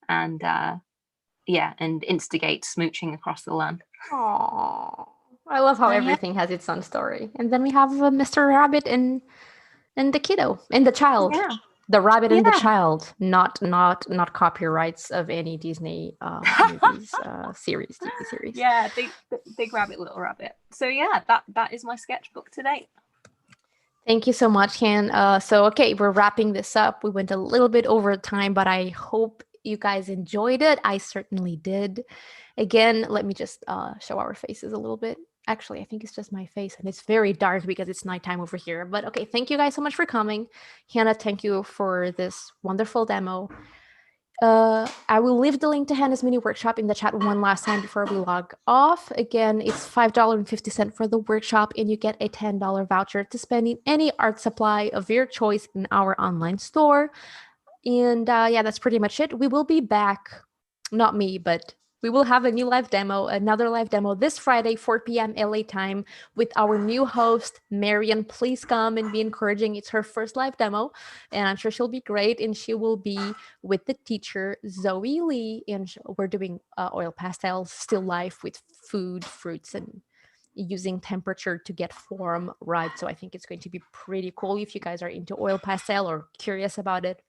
Speaker 2: and and instigates smooching across the land.
Speaker 1: Aw. I love how
Speaker 2: Yeah.
Speaker 1: everything has its own story. And then we have Mr. Rabbit and the kiddo and the child.
Speaker 2: Yeah.
Speaker 1: The rabbit and the
Speaker 2: Yeah.
Speaker 1: child, not copyrights of any Disney movies, series, TV series.
Speaker 2: Yeah, big rabbit, little rabbit. So yeah, that is my sketchbook today.
Speaker 1: Thank you so much, Han. Okay, we're wrapping this up. We went a little bit over time, but I hope you guys enjoyed it. I certainly did. Again, let me just show our faces a little bit. Actually, I think it's just my face, and it's very dark because it's nighttime over here. But okay, thank you guys so much for coming. Hannah, thank you for this wonderful demo. I will leave the link to Hannah's mini workshop in the chat one last time before we log off. Again, it's $5.50 for the workshop, and you get a $10 voucher to spend in any art supply of your choice in our online store. And that's pretty much it. We will be back, not me, but we will have another live demo this Friday, 4 p.m. LA time with our new host, Marian. Please come and be encouraging. It's her first live demo, and I'm sure she'll be great. And she will be with the teacher, Zoe Lee, and we're doing oil pastels, still life with food, fruits, and using temperature to get form right. So I think it's going to be pretty cool if you guys are into oil pastel or curious about it.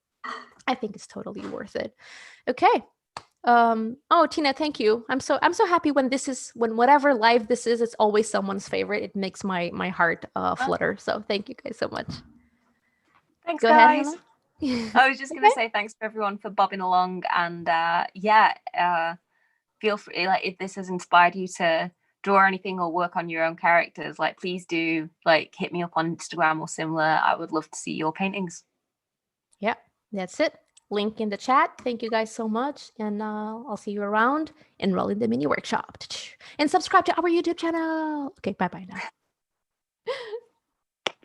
Speaker 1: I think it's totally worth it. Okay. Tina, thank you. I'm so happy when whatever live this is, it's always someone's favorite. It makes my heart flutter. So thank you guys so much.
Speaker 2: Thanks,
Speaker 1: Go
Speaker 2: guys.
Speaker 1: ahead, Hannah.
Speaker 2: I was just going to say thanks to everyone for bobbing along, and feel free, like, if this has inspired you to draw anything or work on your own characters, like, please do, like, hit me up on Instagram or similar. I would love to see your paintings.
Speaker 1: Yeah, that's it. Link in the chat. Thank you guys so much, and I'll see you around. Enroll in the mini workshop and subscribe to our YouTube channel. Okay, bye now.